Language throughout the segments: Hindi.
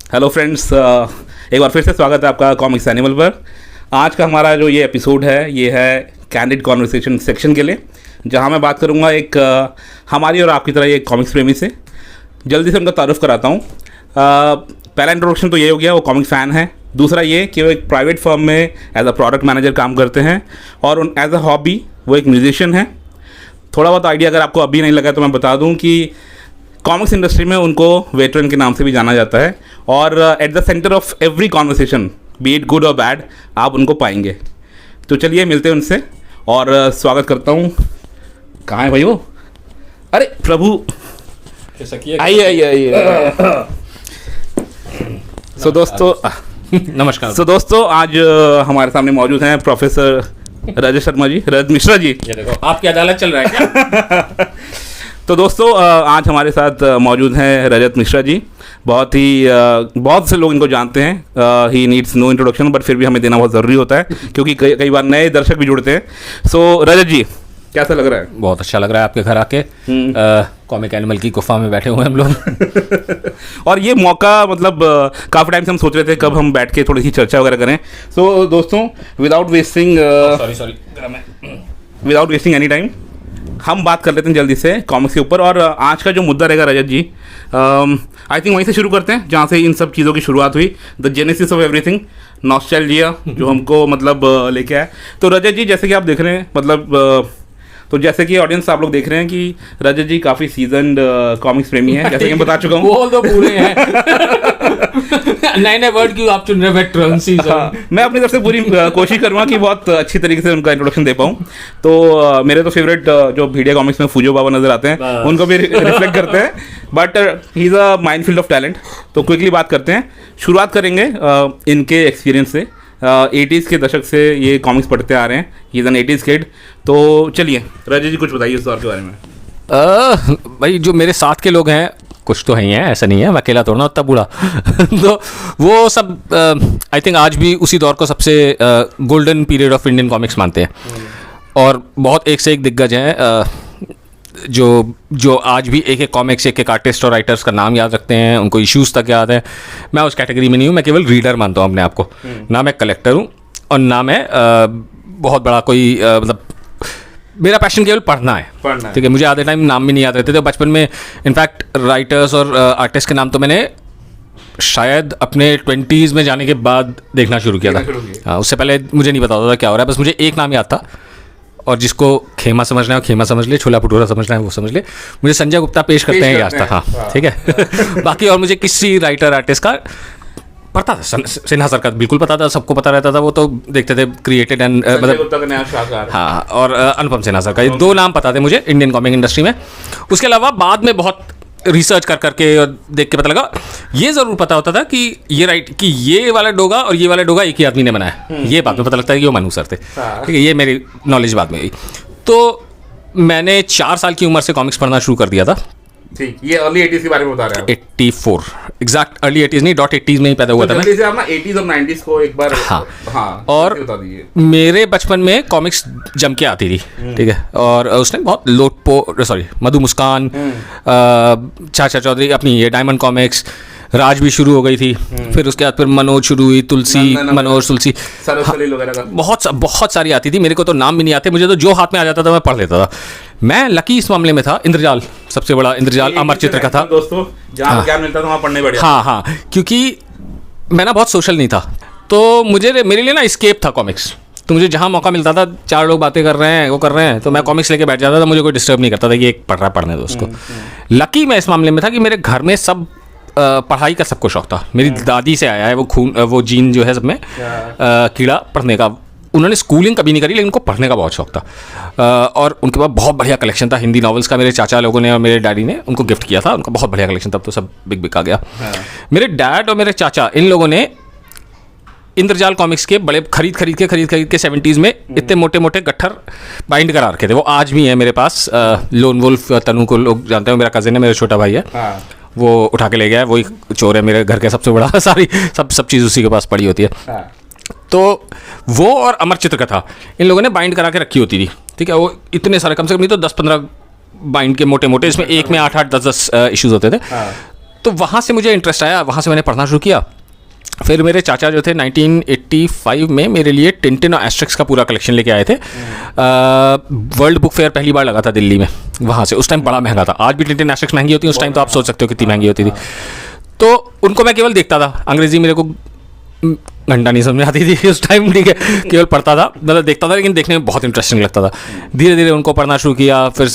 हेलो फ्रेंड्स, एक बार फिर से स्वागत है आपका कॉमिक्स एनिमल पर। आज का हमारा जो ये एपिसोड है ये है कैंडिड कॉन्वर्सेशन सेक्शन के लिए, जहां मैं बात करूंगा एक हमारी और आपकी तरह एक कॉमिक्स प्रेमी से। जल्दी से उनका तारुफ कराता हूं। पहला इंट्रोडक्शन तो ये हो गया, वो कॉमिक फ़ैन है। दूसरा ये कि वो एक प्राइवेट फर्म में एज अ प्रोडक्ट मैनेजर काम करते हैं और एज अ हॉबी वो एक म्यूजिशियन है। थोड़ा बहुत आइडिया अगर आपको अभी नहीं लगा तो मैं बता दूं कि कॉमिक्स इंडस्ट्री में उनको वेटरन के नाम से भी जाना जाता है और at the centre of every conversation, B it good और बैड, आप उनको पाएंगे। तो चलिए मिलते हैं उनसे और स्वागत करता हूँ। कहाँ है भाई वो? अरे प्रभु, आइए। सो दोस्तों नमस्कार। सो दोस्तों, आज हमारे सामने मौजूद हैं प्रोफेसर रजत शर्मा जी, रजत मिश्रा जी। ये देखो, आपकी अदालत चल रहा है क्या? तो दोस्तों, आज हमारे साथ मौजूद हैं रजत मिश्रा जी। बहुत से लोग इनको जानते हैं। He needs no introduction, but फिर भी हमें देना बहुत ज़रूरी होता है क्योंकि कई बार नए दर्शक भी जुड़ते हैं। सो रजत जी, कैसा लग रहा है? बहुत अच्छा लग रहा है आपके घर आके। कॉमिक एनिमल की गुफा में बैठे हुए हैं हम लोग। और ये मौका मतलब काफ़ी टाइम से हम सोच रहे थे कब हम बैठ के थोड़ी सी चर्चा वगैरह करें। सो दोस्तों, विदाउट वेस्टिंग एनी टाइम, हम बात कर लेते हैं जल्दी से कॉमिक्स के ऊपर। और आज का जो मुद्दा रहेगा रजत जी, आई थिंक वहीं से शुरू करते हैं जहाँ से इन सब चीज़ों की शुरुआत हुई। The genesis of everything, nostalgia जो हमको मतलब लेके आया। तो रजत जी, जैसे कि आप देख रहे हैं मतलब तो जैसे कि ऑडियंस आप लोग देख रहे हैं कि रजत जी काफ़ी सीजन्ड कॉमिक्स प्रेमी हैं, जैसे कि मैं बता चुका हूँ। बोल तो पूरे हैं। नए वर्ड क्यों आप चुन रहे हैं? मैं अपनी तरफ से पूरी कोशिश करूँगा कि बहुत अच्छी तरीके से उनका इंट्रोडक्शन दे पाऊँ। तो मेरे तो फेवरेट जो मीडिया कॉमिक्स में फूजो बाबा नजर आते हैं, उनको भी रिफ्लेक्ट करते हैं, but he is a minefield of talent. तो क्विकली बात करते हैं, शुरुआत करेंगे इनके एक्सपीरियंस से। 80s के दशक से ये कॉमिक्स पढ़ते आ रहे हैं। He is an 80s kid. तो चलिए रजत जी, कुछ बताइए उस दौर के बारे में। भाई, जो मेरे साथ के लोग हैं कुछ तो ही हैं, ऐसा नहीं है मैं अकेला तोड़ना उतना बूढ़ा। तो वो सब आई थिंक आज भी उसी दौर को सबसे golden period of Indian comics मानते हैं। और बहुत एक से एक दिग्गज हैं जो आज भी एक कॉमिक्स, एक आर्टिस्ट और राइटर्स का नाम याद रखते हैं, उनको इश्यूज़ तक याद है। मैं उस कैटेगरी में नहीं हूँ, मैं केवल रीडर मानता हूँ अपने आप को। ना मैं कलेक्टर हूँ और ना मैं बहुत बड़ा कोई मतलब मेरा पैशन केवल पढ़ना है। ठीक है, मुझे आधे टाइम नाम भी नहीं याद रहते थे बचपन में। इनफैक्ट राइटर्स और आर्टिस्ट के नाम तो मैंने शायद अपने 20s में जाने के बाद देखना शुरू किया था। हाँ, उससे पहले मुझे नहीं पता होता था क्या हो रहा है। बस मुझे एक नाम याद था, और जिसको खेमा समझना है वो खेमा समझ ले, छोला भटूरा समझना है वो समझ ले। मुझे संजय गुप्ता पेश करते हैं याद था। हाँ, ठीक है। बाकी और मुझे किसी राइटर आर्टिस्ट का पता था, सिन्हा सर का बिल्कुल पता था, सबको पता रहता था। वो तो देखते थे क्रिएटेड एंड मतलब, हाँ, और अनुपम सिन्हा सर का, ये दो नाम पता थे मुझे इंडियन कॉमिक इंडस्ट्री में। उसके अलावा बाद में बहुत रिसर्च करके और देख के पता लगा, ये ज़रूर पता होता था कि ये वाला डोगा और ये वाला डोगा एक ही आदमी ने बनाया। ये बाद में पता लगता है कि वो मनु सर थे। ठीक है, ये मेरी नॉलेज बाद में हुई। तो मैंने 4 साल की उम्र से कॉमिक्स पढ़ना शुरू कर दिया था। ठीक, ये अर्ली 80s के बारे में बता रहे हैं? 84 एग्जैक्ट, अर्ली 80s नहीं, .80s में ही पैदा हुआ था मैं। जल्दी से आप ना 80s और 90s को एक बार हाँ और बता दीजिए। मेरे बचपन में कॉमिक्स जम के आती थी। ठीक है, और उसने बहुत मधु मुस्कान, चाचा चौधरी, अपनी ये डायमंड कॉमिक्स, राज भी शुरू हो गई थी। फिर उसके बाद फिर मनोज शुरू हुई, मनोज तुलसी, बहुत सारी आती थी। मेरे को तो नाम भी नहीं आते, मुझे तो जो हाथ में आ जाता था मैं पढ़ लेता था। मैं लकी इस मामले में था, इंद्रजाल सबसे बड़ा, इंद्रजाल अमर चित्र का था दोस्तों, जहाँ क्या मिलता था वहाँ पढ़ने बढ़िया। हाँ, क्योंकि मैं ना बहुत सोशल नहीं था, तो मेरे लिए ना एस्केप था कॉमिक्स। तो मुझे जहाँ मौका मिलता था, 4 लोग बातें कर रहे हैं, वो कर रहे हैं, तो मैं कॉमिक्स लेके बैठ जाता था। मुझे कोई डिस्टर्ब नहीं करता था कि एक पढ़ रहा है, पढ़ने दो उसको। लकी मैं इस मामले में था कि मेरे घर में सब पढ़ाई का सबको शौक था। मेरी दादी से आया है वो जीन जो है सब में, कीड़ा पढ़ने का। उन्होंने स्कूलिंग कभी नहीं करी, लेकिन उनको पढ़ने का बहुत शौक था। और उनके पास बहुत बढ़िया कलेक्शन था हिंदी नॉवेल्स का। मेरे चाचा लोगों ने और मेरे डैडी ने उनको गिफ्ट किया था, उनका बहुत बढ़िया कलेक्शन। तब तो सब बिक आ गया। मेरे डैड और मेरे चाचा, इन लोगों ने इंद्रजाल कॉमिक्स के बड़े खरीद के 70s में इतने मोटे मोटे गट्ठर बाइंड करा रखे थे। वो आज भी हैं मेरे पास। लोन वुल्फ तनु को लोग जानते हैं, मेरा कज़न है, मेरा छोटा भाई है। वो उठा के ले गया है, वही चोर है मेरे घर के सबसे बड़ा। सारी सब चीज़ उसी के पास पड़ी होती है। तो वो और अमर चित्र कथा इन लोगों ने बाइंड करा के रखी होती थी। ठीक है, वो इतने सारे, कम से कम नहीं तो 10-15 बाइंड के मोटे मोटे, इसमें एक में 8-8, 10-10 इश्यूज होते थे। तो वहाँ से मुझे इंटरेस्ट आया, वहाँ से मैंने पढ़ना शुरू किया। फिर मेरे चाचा जो थे 1985 में मेरे लिए टिंटिन और एस्ट्रिक्स का पूरा कलेक्शन लेके आए थे। वर्ल्ड बुक फेयर पहली बार लगा था दिल्ली में, वहाँ से। उस टाइम बड़ा महंगा था, आज भी टिंटिन एस्ट्रिक्स महंगी होती है, उस टाइम तो आप सोच सकते हो कितनी महंगी होती थी। तो उनको मैं केवल देखता था, अंग्रेजी मेरे को घंटा नहीं समझ में आती थी उस टाइम, ठीक है, केवल पढ़ता था, मतलब देखता था, लेकिन देखने में बहुत इंटरेस्टिंग लगता था। धीरे धीरे उनको पढ़ना शुरू किया, फिर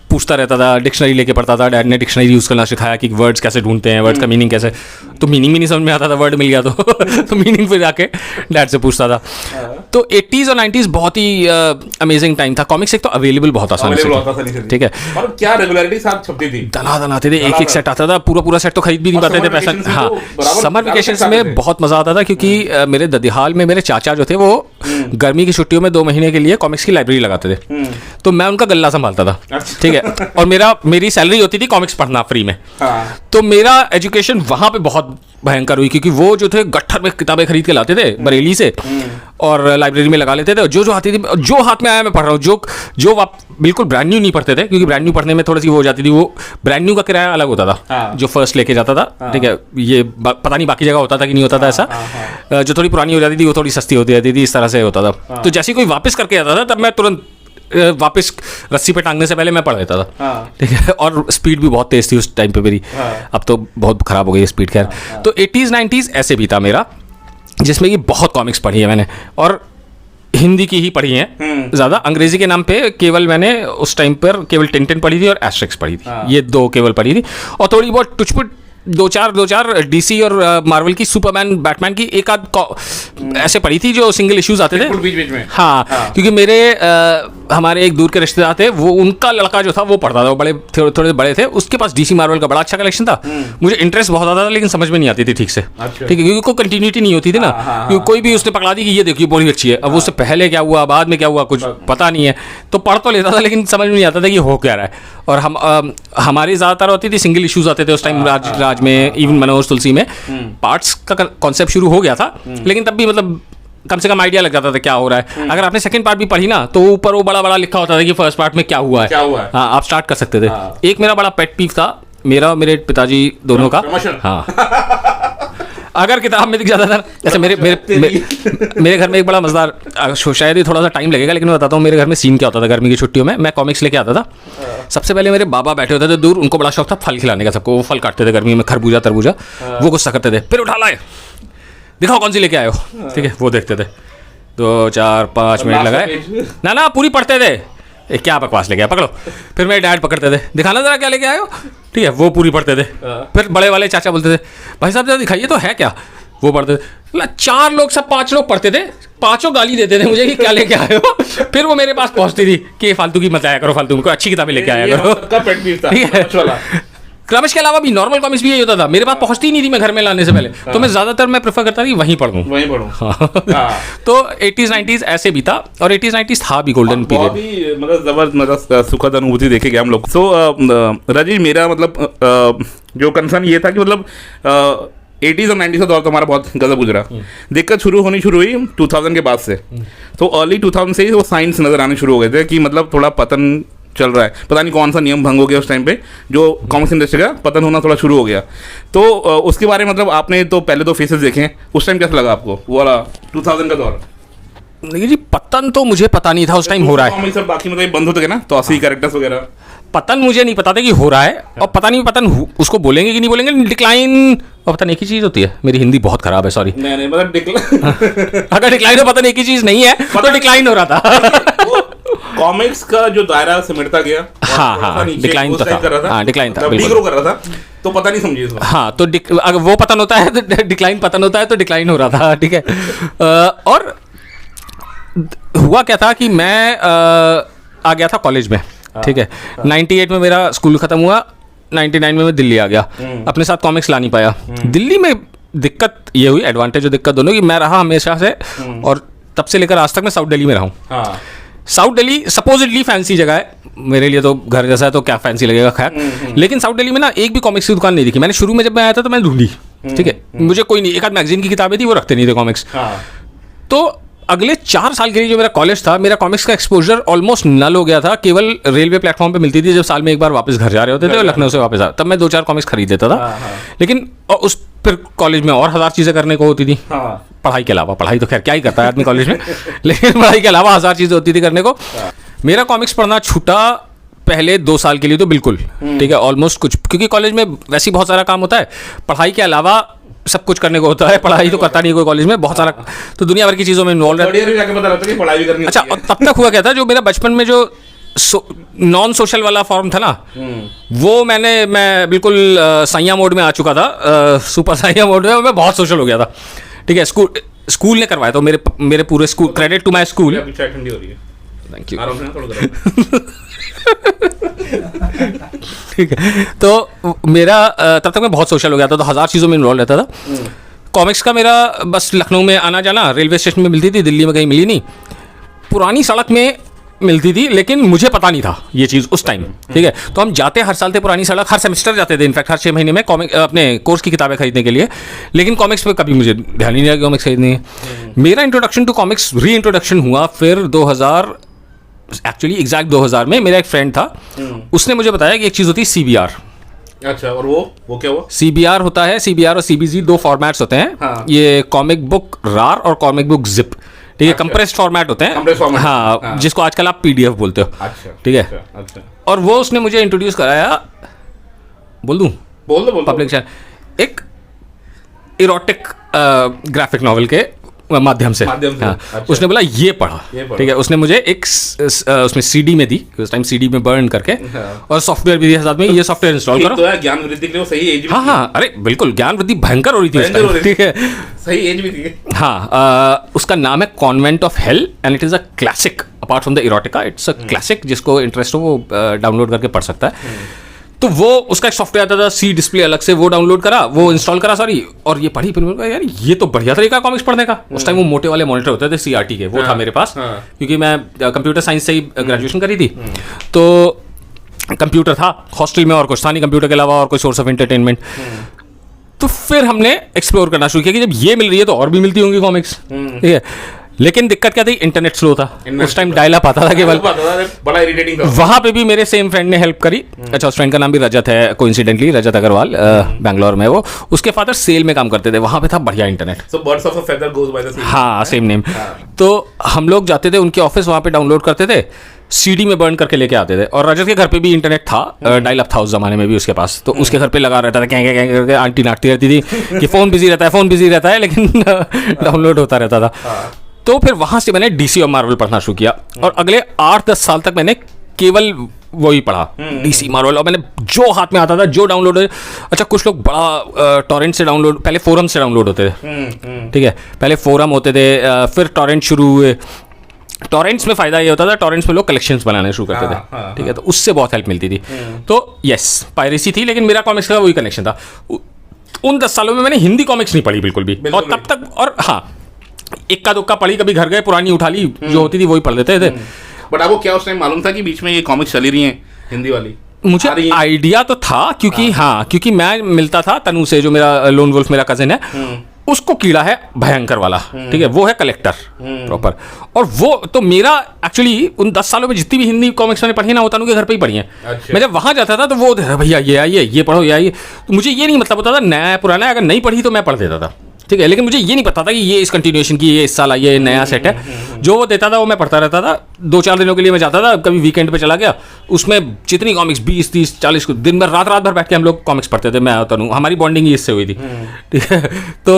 पूछता रहता था, डिक्शनरी लेके पढ़ता था। डैड ने डिक्शनरी यूज़ करना सिखाया कि वर्ड्स कैसे ढूंढते हैं, वर्ड्स का मीनिंग कैसे, तो मीनिंग भी नहीं समझ में आता था, वर्ड मिल गया तो मीनिंग फिर आके डैड से पूछता था। तो 80s और 90s बहुत ही अमेजिंग टाइम था। कॉमिक्स एक तो अवेलेबल बहुत आसानी से, ठीक है, और क्या रेगुलरिटी साथ छपती थी, दना आते थे, एक सेट आता था, पूरा सेट तो खरीद भी नहीं पाते थे, पैसा। हाँ, समर वेकेशन में बहुत मजा आता था, क्योंकि मेरे ददिहाल में मेरे चाचा जो थे वो गर्मी की छुट्टियों में 2 महीने के लिए कॉमिक्स की लाइब्रेरी लगाते थे, तो मैं उनका गल्ला संभालता था, ठीक है, और मेरी सैलरी होती थी कॉमिक्स पढ़ना फ्री में। तो मेरा एजुकेशन वहां पे बहुत भयंकर हुई, क्योंकि वो जो थे गट्ठर में किताबें खरीद के लाते थे बरेली से, और लाइब्रेरी में लगा लेते थे, और जो आती थी, जो हाथ में आया मैं पढ़ रहा हूँ। जो बिल्कुल ब्रांड न्यू नहीं पढ़ते थे, क्योंकि ब्रांड न्यू पढ़ने में थोड़ी सी वो हो जाती थी, वो ब्रांड न्यू का किराया अलग होता था, जो फर्स्ट लेके जाता था, ठीक है, ये पता नहीं बाकी जगह होता था कि नहीं होता था ऐसा। जो थोड़ी पुरानी हो जाती थी वो थोड़ी सस्ती होती रहती थी, इस तरह से होता था। तो जैसे कोई वापस करके आता था, तब मैं तुरंत वापस रस्सी पे टांगने से पहले मैं पढ़ लेता था, ठीक है, और स्पीड भी बहुत तेज थी उस टाइम पे मेरी। अब तो बहुत खराब हो गई है स्पीड, खैर। तो 80s 90s ऐसे भी था मेरा, जिसमें कि बहुत कॉमिक्स पढ़ी है मैंने, और हिंदी की ही पढ़ी हैं ज़्यादा। अंग्रेजी के नाम पे केवल मैंने उस टाइम पर केवल टिंटिन पढ़ी थी और एस्ट्रिक्स पढ़ी थी, ये 2 केवल पढ़ी थी, और थोड़ी बहुत टुचपुट 2-4 डीसी और मार्वल की, सुपरमैन, बैटमैन की एक आध ऐसे पढ़ी थी जो सिंगल इश्यूज आते थे बीच में। हाँ, क्योंकि हमारे एक दूर के रिश्तेदार थे, वो उनका लड़का जो था वो पढ़ता था, वो बड़े थोड़े बड़े थे, उसके पास डीसी मार्वल का बड़ा अच्छा कलेक्शन था। मुझे इंटरेस्ट बहुत आता था, लेकिन समझ में नहीं आती थी ठीक से, ठीक है, क्योंकि कोई कंटिन्यूटी नहीं होती थी ना, क्योंकि कोई भी उसने पकड़ा दी कि ये देखिए बड़ी अच्छी है, अब उससे पहले क्या हुआ, बाद में क्या हुआ, कुछ पता नहीं है, तो पढ़ तो लेता था, लेकिन समझ में नहीं आता था कि हो क्या रहा है। और हमारी ज़्यादातर होती थी सिंगल इश्यूज आते थे उस टाइम, राज में, इवन मनोज तुलसी में पार्ट्स का कॉन्सेप्ट शुरू हो गया था, लेकिन तब भी मतलब कम से कम आइडिया लग जाता था क्या हो रहा है। अगर आपने सेकंड पार्ट भी पढ़ी ना, तो ऊपर वो बड़ा लिखा होता था कि फर्स्ट पार्ट में क्या हुआ है। हाँ, आप स्टार्ट कर सकते थे। एक मेरा बड़ा पेट पीव था, मेरा मेरे पिताजी दोनों का। हाँ, अगर किताब में दिख जाता था, जैसे मेरे घर में एक बड़ा मजेदार, शायद ही थोड़ा सा टाइम लगेगा, लेकिन मैं बताता हूँ मेरे घर में सीन क्या होता था। गर्मी की छुट्टियों में मैं कॉमिक्स लेके आता था। सबसे पहले मेरे बाबा बैठे होते थे दूर, उनको बड़ा शौक था फल खिलाने का सबको, वो फल काटते थे गर्मी में, खरबूजा तरबूजा, वो गुस्सा करते थे, फिर उठा लाए, दिखाओ कौन सी लेके आए हो, ठीक है, वो देखते थे, 2-4-5 मिनट लगाए, ना पूरी पढ़ते थे, क्या बकवास लेके आया, पकड़ो, फिर मेरे डैड पकड़ते थे, दिखाना जरा क्या लेके आए हो, ठीक है, वो पूरी पढ़ते थे। फिर बड़े वाले चाचा बोलते थे, भाई साहब जरा दिखाइए तो है क्या, वो पढ़ते थे। 4 लोग सब 5 लोग पढ़ते थे, 5 गाली देते थे मुझे कि क्या लेके आए हो। फिर वो मेरे पास पहुंचती थी कि फालतू की मत आया करो, फालतू में, कोई अच्छी किताबें लेके आया करो, ठीक है। कॉमिक्स के अलावा भी नॉर्मल कॉमिक्स भी यही होता था, मेरे पास पहुंचती ही नहीं थी मैं घर में लाने से पहले, तो मैं ज़्यादातर मैं प्रेफर करता था कि वहीं पढ़ूँ। तो 80s 90s ऐसे भी था, और 80s 90s था भी गोल्डन पीरियड, भी मतलब जबरदस्त सुखद अनुभूति देखेंगे हम लोग। सो राजीव, मेरा मतलब जो कंसर्न ये था कि मतलब 80s और 90s का दौर तो हमारा बहुत गजब गुजरा। दिक्कत शुरू हुई 2000 के बाद से। तो अर्ली 2000 से ही वो साइंस नज़र आने शुरू हो गए थे कि मतलब थोड़ा पतन चल रहा है, पता नहीं कौन सा नियम भंग हो गया उस टाइम पे, जो कॉमिक्स इंडस्ट्री का पतन होना थोड़ा शुरू हो गया। तो उसके बारे में मतलब आपने तो पहले 2 फेसेस देखे, उस टाइम कैसा लगा आपको वो वाला 2000 का दौर? नहीं जी, पतन तो मुझे पता नहीं था उस टाइम हो रहा है, सब बाकी मतलब बंद होते गए ना, तो असली कैरेक्टर्स वगैरह, पतन मुझे नहीं पता था कि हो रहा है, और पता नहीं पतन उसको बोलेंगे कि नहीं बोलेंगे, डिक्लाइन, और पता नहीं एक ही चीज़ होती है, मेरी हिंदी बहुत खराब है, सॉरी। नहीं मतलब अगर डिक्लाइन हो पता नहीं एक ही चीज़ नहीं है, तो डिक्लाइन हो रहा था। कॉमिक्स का जो दायरा सिमटता गया, हाँ, डिक्लाइन तो था, हाँ, डिक्लाइन था, बिल्कुल कर रहा था, तो पता नहीं समझिए। हाँ, तो अगर वो पतन होता है तो डिक्लाइन, पतन होता है तो डिक्लाइन हो रहा था, ठीक है। और हुआ क्या था कि मैं आ गया था कॉलेज में, ठीक है, 98 में मेरा स्कूल खत्म हुआ, 99 में मैं दिल्ली आ गया, अपने साथ कॉमिक्स ला नहीं पाया। दिल्ली में दिक्कत ये हुई, एडवांटेज और दिक्कत दोनों, कि मैं रहा हमेशा से, और तब से लेकर आज तक मैं साउथ दिल्ली में रहा हूँ। साउथ दिल्ली सपोजिटली फैंसी जगह है, मेरे लिए तो घर जैसा है, तो क्या फैंसी लगेगा, खैर। लेकिन साउथ दिल्ली में ना एक भी कॉमिक्स की दुकान नहीं दिखी। मैंने शुरू में जब मैं आया था तो मैंने ढूंढी, ठीक है, मुझे कोई नहीं, एक आध मैगजीन की किताबें थी, वो रखते नहीं थे कॉमिक्स। तो अगले 4 साल के लिए जो मेरा कॉलेज था, मेरा कॉमिक्स का एक्सपोजर ऑलमोस्ट नल हो गया था। केवल रेलवे प्लेटफॉर्म पे मिलती थी, जब साल में एक बार वापस घर जा रहे होते थे और लखनऊ से वापस आ, तब मैं 2-4 कॉमिक्स खरीद देता था। लेकिन उस फिर कॉलेज में और 1000 चीज़ें करने को होती थी, पढ़ाई के अलावा। पढ़ाई तो खैर क्या ही करता है आदमी कॉलेज में, लेकिन पढ़ाई के अलावा 1000 चीज़ें होती थी करने को। मेरा कॉमिक्स पढ़ना छूटा पहले 2 साल के लिए तो बिल्कुल, ठीक है, ऑलमोस्ट कुछ, क्योंकि कॉलेज में वैसे ही बहुत सारा काम होता है, पढ़ाई के अलावा सब कुछ करने को होता है। पढ़ाई तो करता नहीं कोई कॉलेज में, बहुत सारा, तो दुनिया भर की चीज़ों में इन्वॉल्व है। अच्छा, और तब तक हुआ क्या था, जो मेरा बचपन में जो नॉन सोशल वाला फॉर्म था ना, वो मैं बिल्कुल साइया मोड में आ चुका था, सुपर साइया मोड में, मैं बहुत सोशल हो गया था। ठीक है, स्कूल ने करवाया, तो मेरे पूरे school, credit to my school. Thank you. ठीक है, तो मेरा तब तक मैं बहुत सोशल हो गया था, तो 1000 चीज़ों में इन्वॉल्व रहता था। कॉमिक्स का मेरा बस लखनऊ में आना जाना, रेलवे स्टेशन में मिलती थी, दिल्ली में कहीं मिली नहीं, पुरानी सड़क में मिलती थी, लेकिन मुझे पता नहीं था ये चीज़ उस टाइम। ठीक है, तो हम जाते हर साल थे पुरानी सड़क, हर सेमेस्टर जाते थे, इनफैक्ट हर 6 महीने में कॉमिक अपने कोर्स की किताबें खरीदने के लिए, लेकिन कॉमिक्स पे कभी मुझे ध्यान ही नहीं आया कॉमिक्स खरीदनी है। मेरा इंट्रोडक्शन टू कॉमिक्स री इंट्रोडक्शन हुआ फिर 2000, एक्चुअली एग्जैक्ट 2000 में। मेरा एक फ्रेंड था, उसने मुझे बताया कि एक चीज़ होती है CBR। अच्छा, और वो क्या हुआ? CBR होता है, CBR और CBZ 2 फॉर्मेट्स होते हैं। हाँ। ये कॉमिक बुक रार और कॉमिक बुक जिप, ठीक है, कंप्रेस्ड फॉर्मेट होते हैं। हाँ, जिसको आजकल आप PDF बोलते हो। ठीक है, और वो उसने मुझे इंट्रोड्यूस कराया, बोल दूं? बोल दो। पब्लिक एक इरोटिक ग्राफिक नॉवल के माध्यम से। हाँ, अच्छा। उसने बोला ये पढ़ा, ठीक है, उसने मुझे एक उसमें CD में दी, उस टाइम CD में बर्न करके, और सॉफ्टवेयर भी दिया साथ में, ये सॉफ्टवेयर इंस्टॉल करो। तो ज्ञान वृद्धि के लिए सही एज भी। हाँ, अरे बिल्कुल, ज्ञान वृद्धि भयंकर हो रही थी, ठीक है, सही एज भी थी। हाँ, उसका नाम है convent of hell and it is a classic, apart from the erotica it's a classic, जिसको इंटरेस्ट हो वो डाउनलोड करके पढ़ सकता है। तो वो उसका एक सॉफ्टवेयर आता था C डिस्प्ले अलग से, वो डाउनलोड करा, वो इंस्टॉल करा, सॉरी, और ये पढ़ी। फिर मेरे यार ये तो बढ़िया तरीका है कॉमिक्स पढ़ने का। उस टाइम वो मोटे वाले मॉनिटर होते थे CRT के, वो था मेरे पास, क्योंकि मैं कंप्यूटर साइंस से ही ग्रेजुएशन करी थी, तो कंप्यूटर था हॉस्टल में, और कुछ था नहीं कंप्यूटर के अलावा और कोई सोर्स ऑफ एंटरटेनमेंट। तो फिर हमने एक्सप्लोर करना शुरू किया कि जब ये मिल रही है तो और भी मिलती होंगी कॉमिक्स, ठीक है। लेकिन दिक्कत क्या थी, इंटरनेट स्लो था उस टाइम, डायल अप आता था केवल, बड़ा इरिटेटिंग था। वहां पे भी मेरे सेम फ्रेंड ने हेल्प करी। अच्छा, उस फ्रेंड का नाम भी रजत है, कोइंसिडेंटली रजत अग्रवाल, बैंगलोर में। वो उसके फादर सेल में काम करते थे, वहां पे था बढ़िया internet. So birds of a feather goes by the same. हाँ, सेम नेम। तो हम लोग जाते थे उनके ऑफिस, वहां पे डाउनलोड करते थे, CD में बर्न करके लेके आते थे। और रजत के घर पे भी इंटरनेट था, डायल अप था उस जमाने में भी उसके पास, तो उसके घर पे लगा रहता था, क्या करके आंटी नाटती रहती थी कि फोन बिजी रहता है, लेकिन डाउनलोड होता रहता था। तो फिर वहां से मैंने DC और मार्वल पढ़ना शुरू किया, और अगले 8-10 साल तक मैंने केवल वही पढ़ा, DC मार्वल, और मैंने जो हाथ में आता था, जो डाउनलोड। अच्छा, कुछ लोग बड़ा टॉरेंट से डाउनलोड, पहले फोरम से डाउनलोड होते थे, ठीक है, पहले फोरम होते थे, फिर टॉरेंट शुरू हुए। टॉरेंट्स में फ़ायदा ये होता था, टॉरेंट्स में लोग कलेक्शंस बनाने शुरू करते थे, ठीक है, तो उससे बहुत हेल्प मिलती थी। तो यस, पायरेसी थी, लेकिन मेरा कॉमिक्स का वही कनेक्शन था। उन 10 सालों में मैंने हिंदी कॉमिक्स नहीं पढ़ी बिल्कुल भी, और तब तक, और हाँ, इक्का दुक्का पढ़ी, कभी घर गए पुरानी उठा ली, जो होती थी वही पढ़ लेते थे। बट आपको क्या उस टाइम मालूम था कि बीच में ये कॉमिक्स चली रही हैं हिंदी वाली? मुझे आइडिया तो था, क्योंकि मैं मिलता था तनु से, जो मेरा लोन वुल्फ मेरा कजिन है, उसको कीड़ा है भयंकर वाला, ठीक है, वो है कलेक्टर प्रॉपर। और वो तो मेरा एक्चुअली उन 10 सालों में जितनी भी हिंदी कॉमिक्स मैंने पढ़ी ना, वो तनु के घर पे ही पढ़ी है। अच्छा। मैं जब वहां जाता था तो वो भैया ये आइए, ये पढ़ो, ये आइए, तो मुझे ये नहीं मतलब होता था नया पुराना, अगर नहीं पढ़ी तो मैं पढ़ देता था, ठीक है, लेकिन मुझे ये नहीं पता था कि ये इस कंटिन्यूएशन की, ये इस साल आई है, नया सेट है। जो वो देता था वो मैं पढ़ता रहता था। 2-4 दिनों के लिए मैं जाता था, कभी वीकेंड पे चला गया, उसमें जितनी कॉमिक्स 20, 30, 40 दिन भर रात भर बैठ के हम लोग कॉमिक्स पढ़ते थे, मैं होता हूँ, हमारी बॉन्डिंग ही इससे हुई थी, ठीक है। तो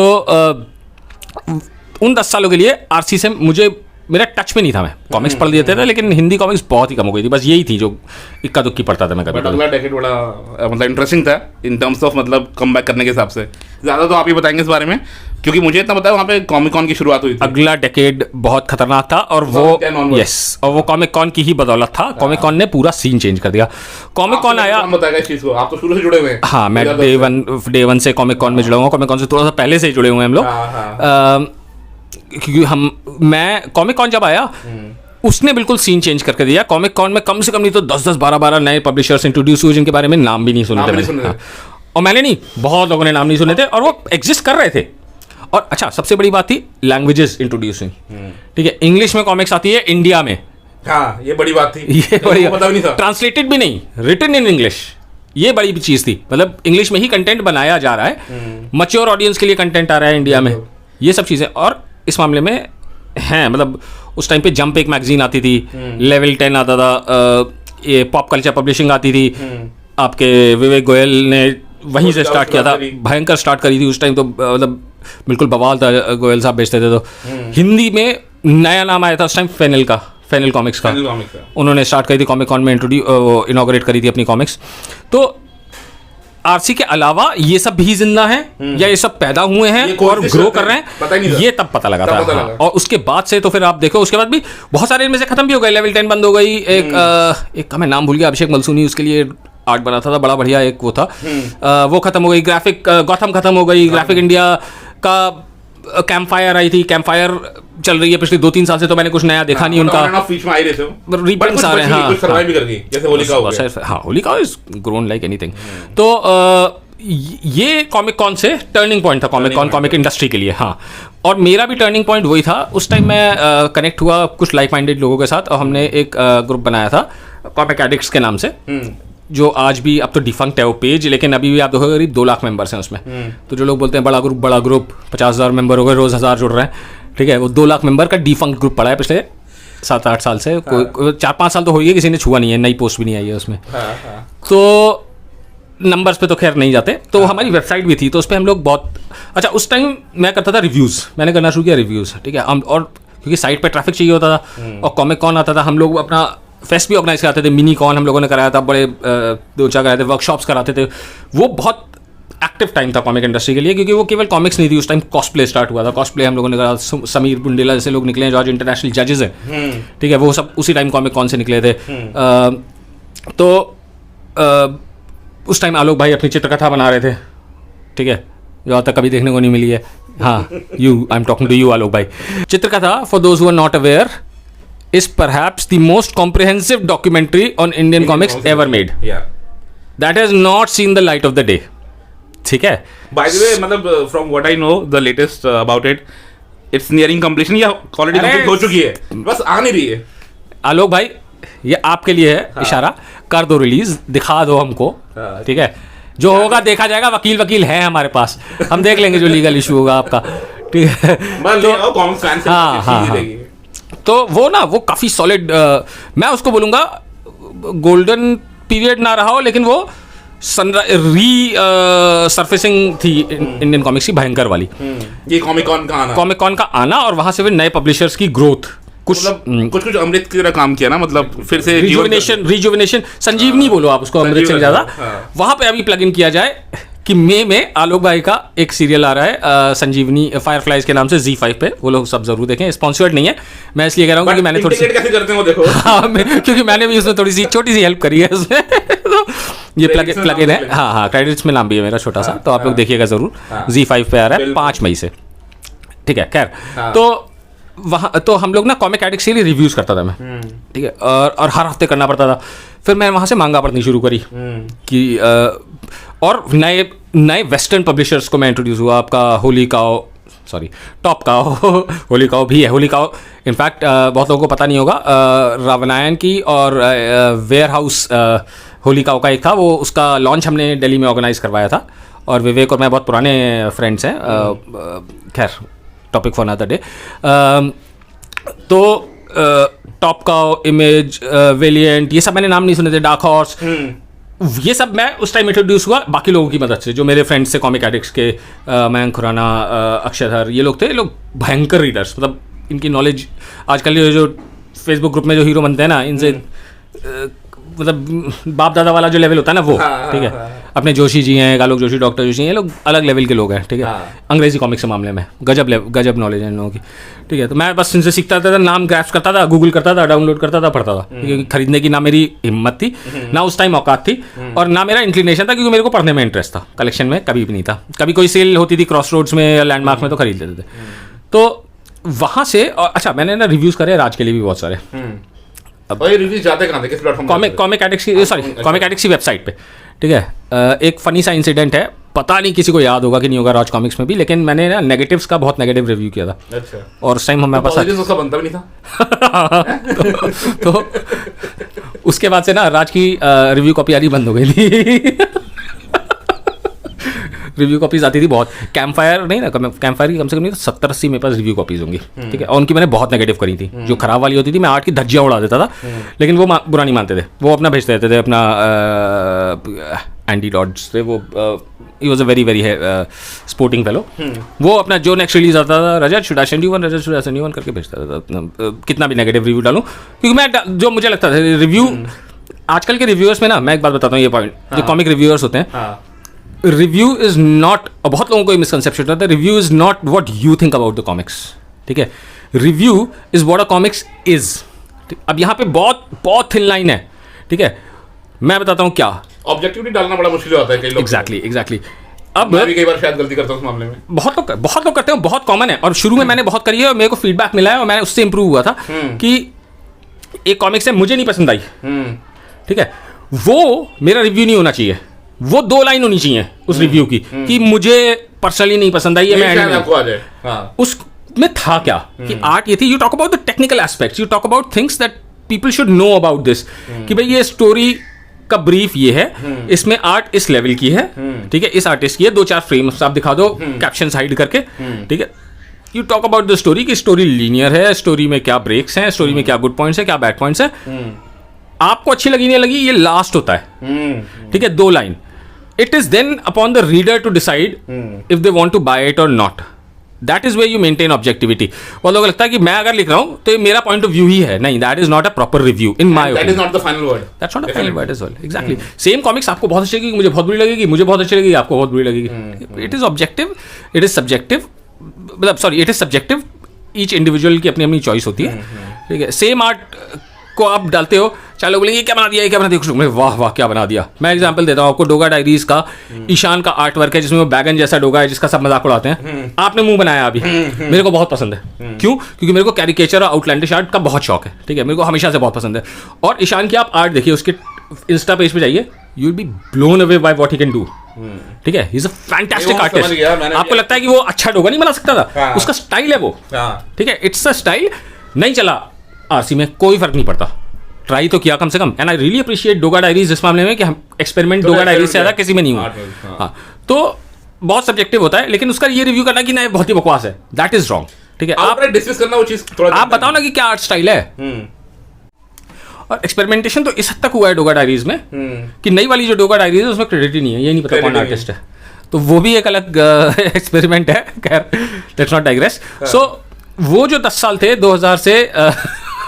उन 10 सालों के लिए RC से मुझे, मेरा टच में नहीं था, मैं कॉमिक्स पढ़ लेते थे, लेकिन हिंदी कॉमिक्स बहुत ही कम हो गई थी, बस यही थी जो इक्का दुक्की पढ़ता था मैं कभी। अगला डेकेड बड़ा मतलब इंटरेस्टिंग था इन टर्म्स ऑफ मतलब कम बैक करने के हिसाब से। ज़्यादा तो आप ही बताएंगे इस बारे में, क्योंकि मुझे इतना पता है वहाँ पे कॉमिक कॉन की शुरुआत हुई थी। अगला डेकेड बहुत खतरनाक था, और वो यस, और वो कॉमिक कॉन की ही बदौलत था। कॉमिक कॉन ने पूरा सीन चेंज कर दिया। कॉमिक कॉन आया, बताएगा इस चीज़ को, आप तो शुरू से जुड़े हुए हैं। हाँ, मैं डे वन से कॉमिक कॉन में जुड़ा हुआ, कॉमिक कॉन से थोड़ा सा पहले से ही जुड़े हुए हैं हम लोग, क्योंकि मैं कॉमिक कॉन जब आया उसने बिल्कुल सीन चेंज करके दिया। कॉमिक कॉन में कम से कम नहीं तो 10-10, 12-12 नए पब्लिशर्स इंट्रोड्यूस हुए, जिनके बारे में नाम भी नहीं सुने थे, और मैंने नहीं, बहुत लोगों ने नाम नहीं सुने थे, और वो एग्जिस्ट कर रहे थे। और अच्छा सबसे बड़ी बात थी लैंग्वेजेस इंट्रोड्यूसिंग, ठीक है, इंग्लिश में कॉमिक्स आती है इंडिया में, हाँ ये बड़ी बात थी, ये बड़ी पता भी नहीं था, ट्रांसलेटेड भी नहीं, रिटन इन इंग्लिश, ये बड़ी भी चीज़ थी, मतलब इंग्लिश में ही कंटेंट बनाया जा रहा है, मैच्योर ऑडियंस के लिए कंटेंट आ रहा है इंडिया में, ये सब चीज़ें। और इस मामले में हैं, मतलब उस टाइम पे जंप एक मैगजीन आती थी, लेवल 10 आता था, ये पॉप कल्चर पब्लिशिंग आती थी, आपके विवेक गोयल ने वहीं से स्टार्ट किया था, भयंकर स्टार्ट करी थी उस टाइम, तो मतलब बिल्कुल बवाल था, गोयल साहब बेचते थे। तो हिंदी में नया नाम आया था उस टाइम फेनल का, फेनल कॉमिक्स का, उन्होंने स्टार्ट करी थी, कॉमिक कॉन में इनॉग्रेट करी थी अपनी कॉमिक्स। तो आरसी के अलावा ये सब भी जिंदा हैं या ये सब पैदा हुए हैं और ग्रो कर रहे हैं, ये तब पता लगा था। हाँ, और उसके बाद से तो फिर आप देखो उसके बाद भी बहुत सारे इनमें से खत्म भी हो गए, लेवल 10 बंद हो गई, एक का मैं नाम भूल गया, अभिषेक मलसूनी उसके लिए आर्ट बनाता था, बड़ा बढ़िया एक वो था, वो खत्म हो गई, ग्राफिक गौथम खत्म हो गई, ग्राफिक इंडिया का कैंप फायर आई थी, कैंप फायर चल रही है पिछले 2-3 साल से, तो मैंने कुछ नया देखा नहीं उनका, रीप्रिंट्स आ रहे हैं, हाँ Holika is grown like anything. तो ये कॉमिक कॉन से टर्निंग पॉइंट था कॉमिक इंडस्ट्री के लिए। हाँ, और मेरा भी टर्निंग पॉइंट वही था, उस टाइम मैं कनेक्ट हुआ कुछ लाइक माइंडेड लोगों के साथ, और हमने एक ग्रुप बनाया था कॉमिक एडिक्ट्स के नाम से, जो आज भी, अब तो डिफंक्ट है वो पेज, लेकिन अभी भी आप देखोगे करीब 2 लाख मेंबर्स हैं उसमें। तो जो लोग बोलते हैं बड़ा ग्रुप 50,000 मेंबर हो गए, रोज़ 1000 जुड़ रहे हैं, ठीक है, वो 2 लाख मेंबर का डिफंक्ट ग्रुप पड़ा है पिछले 7-8 साल से, 4-5 साल तो हो गए, किसी ने छुआ नहीं है, नई पोस्ट भी नहीं आई है उसमें। तो नंबर्स पे तो खैर नहीं जाते, तो हमारी वेबसाइट भी थी, तो उस पर हम लोग बहुत, अच्छा उस टाइम मैं करता था रिव्यूज़, मैंने करना शुरू किया रिव्यूज़, ठीक है, और क्योंकि साइट पे ट्रैफिक चाहिए होता था, और कॉमिक कॉन आता था, हम लोग अपना फेस्ट भी ऑर्गेनाइज कराते थे, मिनी कॉन हम लोगों ने कराया था, बड़े 2-4 कराए थे, वर्कशॉप्स कराते थे, वो बहुत एक्टिव टाइम था कॉमिक इंडस्ट्री के लिए, क्योंकि वो केवल कॉमिक्स नहीं थी, उस टाइम कॉस्प्ले स्टार्ट हुआ था, कॉस्प्ले हम लोगों ने करा, समीर बुंडेला जैसे लोग निकले हैं जो आज इंटरनेशनल जजेस हैं, ठीक है, वो सब उसी टाइम कॉमिक कॉन से निकले थे। तो उस टाइम आलोक भाई अपनी चित्रकथा बना रहे थे, ठीक है, जो आज तक कभी देखने को नहीं मिली है। हाँ, I am talking to you Alok भाई। Chitrakatha, for those who are not aware, is perhaps the most comprehensive documentary on Indian comics ever made. Yeah. That has not seen the light of the day. ठीक है? By the way, मतलब from what I know, the latest about it, it's nearing completion या already complete हो चुकी है, बस आ नहीं रही है। आलोक भाई, ये आपके लिए है इशारा, कर दो रिलीज, दिखा दो हमको, ठीक है, जो होगा देखा जाएगा, वकील है हमारे पास, हम देख लेंगे जो लीगल इशू होगा आपका, ठीक है। हाँ, तो वो ना, वो काफ़ी सॉलिड, मैं उसको बोलूँगा गोल्डन पीरियड ना रहा हो, लेकिन वो सरफेसिंग थी इंडियन कॉमिक्स की भयंकर वाली, ये कॉमिक कॉन का आना और वहाँ से फिर नए पब्लिशर्स की ग्रोथ, कुछ अमृत की तरह काम किया ना, मतलब फिर से रिजुविनेशन, संजीवनी बोलो आप उसको, अमृत से ज़्यादा। वहाँ पे अभी प्लग इन किया जाए कि मई में आलोक भाई का एक सीरियल आ रहा है संजीवनी फायरफ्लाइज के नाम से, Z5 पे, वो लोग सब जरूर देखें, स्पॉन्सर्ड नहीं है, मैं इसलिए कह रहा हूँ क्योंकि मैंने थोड़ी सी कैसे करते हो देखो, हाँ, क्योंकि मैंने भी उसमें थोड़ी सी छोटी सी हेल्प करी है उसमें। तो ये प्लग इन है, हाँ, क्रेडिट्स में नाम भी है मेरा छोटा सा, तो आप लोग देखिएगा जरूर, Z5 पे आ रहा है 5 मई से, ठीक है। खैर, तो वहाँ तो हम लोग ना कॉमिक एडिक्ट्स के लिए रिव्यूज़ करता था मैं, ठीक है, और हर हफ्ते करना पड़ता था। फिर मैंने वहाँ से मांगा पढ़नी शुरू करी कि और नए वेस्टर्न पब्लिशर्स को मैं इंट्रोड्यूस हुआ, आपका टॉप काओ होली काओ भी है, होली काओ इनफैक्ट बहुत लोगों को पता नहीं होगा, रावनायन की और वेयर हाउस होली काओ का एक था, वो उसका लॉन्च हमने दिल्ली में ऑर्गेनाइज करवाया था, और विवेक और मैं बहुत पुराने फ्रेंड्स हैं, खैर टॉपिक फॉर अनदर डे। तो टॉप काओ, इमेज, वेलिएंट, ये सब मैंने नाम नहीं सुने थे, डार्क हॉर्स, ये सब मैं उस टाइम इंट्रोड्यूस हुआ बाकी लोगों की मदद से, जो मेरे फ्रेंड्स थे कॉमिक एडिक्ट्स के, मयंक खुराना, अक्षयधर, ये लोग थे, ये लोग भयंकर रीडर्स, मतलब इनकी नॉलेज आजकल ये जो फेसबुक ग्रुप में जो हीरो बनते हैं ना, इनसे मतलब बाप दादा वाला जो लेवल होता है ना वो, ठीक है, अपने जोशी जी हैं, आलोक जोशी, डॉक्टर जोशी, ये लोग अलग लेवल के लोग हैं, ठीक है, अंग्रेजी कॉमिक्स के मामले में गजब नॉलेज है इन लोगों की, ठीक है। तो मैं बस इनसे सीखता था, नाम ग्रैस्प करता था, गूगल करता था, डाउनलोड करता था, पढ़ता था, क्योंकि खरीदने की ना मेरी हिम्मत थी, ना उस टाइम औकात थी, और ना मेरा इंक्लिनेशन था, क्योंकि मेरे को पढ़ने में इंटरेस्ट था, कलेक्शन में कभी भी नहीं था। कभी कोई सेल होती थी क्रॉस रोड्स में या लैंडमार्क में तो खरीद लेते थे। तो वहाँ से, और अच्छा मैंने ना रिव्यूज़ करे राज के लिए भी बहुत सारे, रिव्यूज जाते कहाँ थे, किस प्लेटफॉर्म? कॉमिक एडिक्ट्स की वेबसाइट पे, ठीक है। एक फ़नी सा इंसिडेंट है, पता नहीं किसी को याद होगा कि नहीं होगा राज कॉमिक्स में भी, लेकिन मैंने ना नेगेटिव्स का बहुत नेगेटिव रिव्यू किया था। अच्छा। और उस टाइम हमारे पास उसका बनता भी नहीं था। तो उसके बाद से ना राज की रिव्यू कॉपी आनी बंद हो गई थी। रिव्यू कॉपीज आती थी बहुत, कैंप फायर नहीं ना, कैंप फायर की कम से कम नहीं तो 70-80 मेरे पास रिव्यू कॉपीज होंगी, ठीक है। और उनकी मैंने बहुत नेगेटिव करी थी, जो खराब वाली होती थी मैं आर्ट की धज्जियाँ उड़ा देता था, लेकिन वो बुरा नहीं मानते थे, वो अपना भेजते रहते थे अपना एंडी डॉड्स थे वो, he was a very very sporting fellow. वो अपना जो नेक्स्ट रिलीज आता था, Rajat should I send you one, Rajat should I send you one करके भेजता था, कितना भी नेगेटिव रिव्यू डालूँ, क्योंकि मैं जो मुझे लगता था रिव्यू आजकल के रिव्यूअर्स में ना, मैं एक बात बताता हूँ ये पॉइंट, जो कॉमिक रिव्यूअर्स होते हैं, रिव्यू इज नॉट, बहुत लोगों को मिसकंसेप्शन होता है, review is not what you think about the comics, ठीक है। Review is what a comics is. अब यहाँ पे बहुत बहुत थिन लाइन है, ठीक है। मैं बताता हूँ क्या ऑब्जेक्टिविटी डालना बड़ा मुश्किल होता है कई लोग। एग्जैक्टली। अब मैं भी कई बार शायद गलती करता हूँ उस मामले में। बहुत लोग करते हैं, बहुत कॉमन है, और शुरू में मैंने बहुत करी है और मेरे को फीडबैक मिला है और मैंने उससे इंप्रूव हुआ था कि एक कॉमिक्स है मुझे नहीं पसंद आई, ठीक है, वो मेरा रिव्यू नहीं होना चाहिए, वो 2 लाइन होनी चाहिए उस रिव्यू की कि मुझे पर्सनली नहीं पसंद आई, उसमें था क्या कि आर्ट ये थी, you talk about the technical aspects, you talk about things that people should know about this, कि भाई ये स्टोरी का ब्रीफ ये है, इसमें आर्ट इस लेवल की है, ठीक है, इस आर्टिस्ट की है, 2-4 फ्रेम्स आप दिखा दो कैप्शन हाइड करके, ठीक है। You talk about the story की स्टोरी लीनियर है, स्टोरी में क्या ब्रेक्स हैं, स्टोरी में क्या गुड पॉइंट्स है, क्या बैड पॉइंट्स है, आपको अच्छी लगी नहीं लगी, ये लास्ट होता है, ठीक है, 2 line. It is then upon the reader to decide if they want to buy it और not, that is way you maintain objectivity. बहुत लोगों को लगता है कि मैं अगर लिख रहा हूं तो ये मेरा पॉइंट ऑफ व्यू ही है, नहीं, that is not a proper review in my opinion, that is not the final word, that's not a final word as well, exactly. Same comics आपको बहुत अच्छी लगेगी, मुझे बहुत बुरी लगेगी, मुझे बहुत अच्छी लगेगी, आपको बहुत बुरी लगेगी, it is objective, it is subjective, मतलब sorry it is subjective, each individual की अपनी अपनी चॉइस होती है, ठीक है। सेम आर्ट को आप डालते हो, चाहे लोग बोलेंगे क्या बना दिया, क्या बना दिया, कुछ वाह वाह क्या बना दिया। मैं एग्जांपल देता हूँ आपको, डोगा डायरीज का ईशान का आर्ट वर्क है जिसमें वो बैगन जैसा डोगा है जिसका सब मजाक उड़ाते हैं, आपने मुंह बनाया अभी, मेरे को बहुत पसंद है, क्यों, क्योंकि मेरे को कैरिकेचर और आउटलैंडिश आर्ट का बहुत शौक है, ठीक है, मेरे को हमेशा से बहुत पसंद है। और ईशान की आप आर्ट देखिए, उसके इंस्टा पेज पे जाइए, you will be blown away by what he can do, ठीक है, he is a fantastic artist. आपको लगता है कि वो अच्छा डोगा नहीं बना सकता था, उसका स्टाइल है वो, ठीक है, इट्स अ स्टाइल। नहीं चला आरसी में कोई फर्क नहीं पड़ता, ट्राई तो किया कम से कम, and I really appreciate Doga diaries इस मामले में कि हम एक्सपेरिमेंट डोगा डायरीज से ज़्यादा किसी में नहीं हुआ। हाँ, तो बहुत सब्जेक्टिव होता है, लेकिन उसका ये रिव्यू करना कि ना बहुत ही बकवास है, दैट इज रॉन्ग, ठीक है। आप डिस्कस करना वो चीज थोड़ा, आप बताओ ना कि क्या आर्ट स्टाइल है। और एक्सपेरिमेंटेशन तो इस हद तक हुआ है डोगा डायरीज में कि नई वाली जो डोगा डायरीज है उसमें क्रेडिट ही नहीं है, ये नहीं पता कौन आर्टिस्ट है, तो वो भी एक अलग एक्सपेरिमेंट है, खैर लेट्स नॉट डाइग्रेस। सो वो जो 10 साल थे 2000 से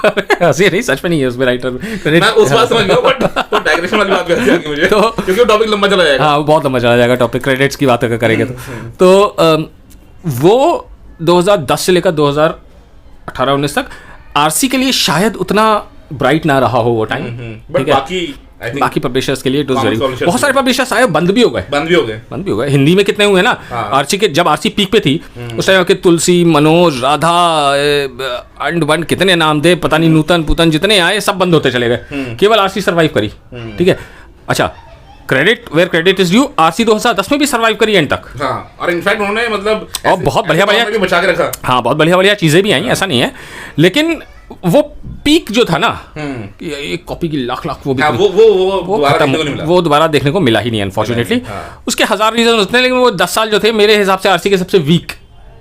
हंसी नहीं, सच में नहीं है उसमें राइटर, मैं उस बात समझ गया, बट तो डाइग्रेशन वाली बात भी अच्छी लगी मुझे, तो क्योंकि वो टॉपिक लंबा चला जाएगा। हाँ, वो बहुत लंबा चला जाएगा टॉपिक, क्रेडिट्स की बात अगर करेंगे तो वो 2010 से लेकर 2018-19 तक आरसी के लिए शायद उतना ब्राइट ना रहा हो वो टाइम, ठीक है। बाकी पब्लिशर्स के लिए बहुत सारे पब्लिशर्स आए, बंद भी हो गए, हिंदी में कितने हुए ना। आरसी के जब आरसी पीक पे थी उस टाइम के तुलसी, मनोज, राधा, अंड कितने नाम थे, पता नहीं, नूतन पुतन जितने आए सब बंद होते चले गए, केवल आरसी सर्वाइव करी, ठीक है। अच्छा, credit where credit is due, RC 2010 में भी सर्वाइव करी एंड तक, और इनफैक्ट उन्होंने मतलब और बहुत बढ़िया बचा के रखा, हाँ, बहुत बढ़िया चीजें भी आई, ऐसा नहीं है, लेकिन वो पीक जो था ना, एक कॉपी की लाख वो भी वो दोबारा देखने को मिला ही नहीं अनफॉर्चुनेटली। उसके 1000 रीजन होते हैं, लेकिन वो 10 साल जो थे मेरे हिसाब से आरसी के सबसे वीक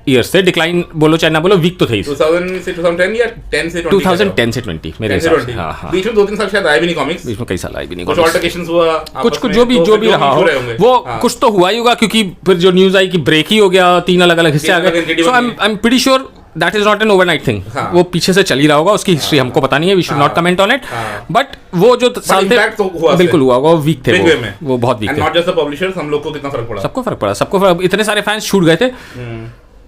ईयर्स थे, डिक्लाइन बोलो चाहे ना बोलो, वीक तो थे 2000 से 2010 या 10 से 20 2010 से 20 मेरे हिसाब से। हाँ, बीच में 2-3 साल शायद आए भी नहीं कॉमिक्स, बीच में कई साल आए भी नहीं, कुछ ऑल्टरकेशंस हुआ, कुछ जो भी रहा हो वो कुछ तो हुआ ही होगा, क्योंकि फिर जो न्यूज़ आई कि ब्रेक ही हो गया, 3 अलग-अलग हिस्से आ गए, so I am pretty sure that is not an overnight thing, वो पीछे से चल ही रहा होगा, उसकी हिस्ट्री हमको पता नहीं है, we should not comment on it, but वो जो साल थे बिल्कुल हुआ होगा, वो वीक थे, वो बहुत वीक थे, नॉट जस्ट द पब्लिशर्स, हम लोग को कितना फर्क पड़ा, सबको फर्क, इतने सारे फैंस छूट गए थे।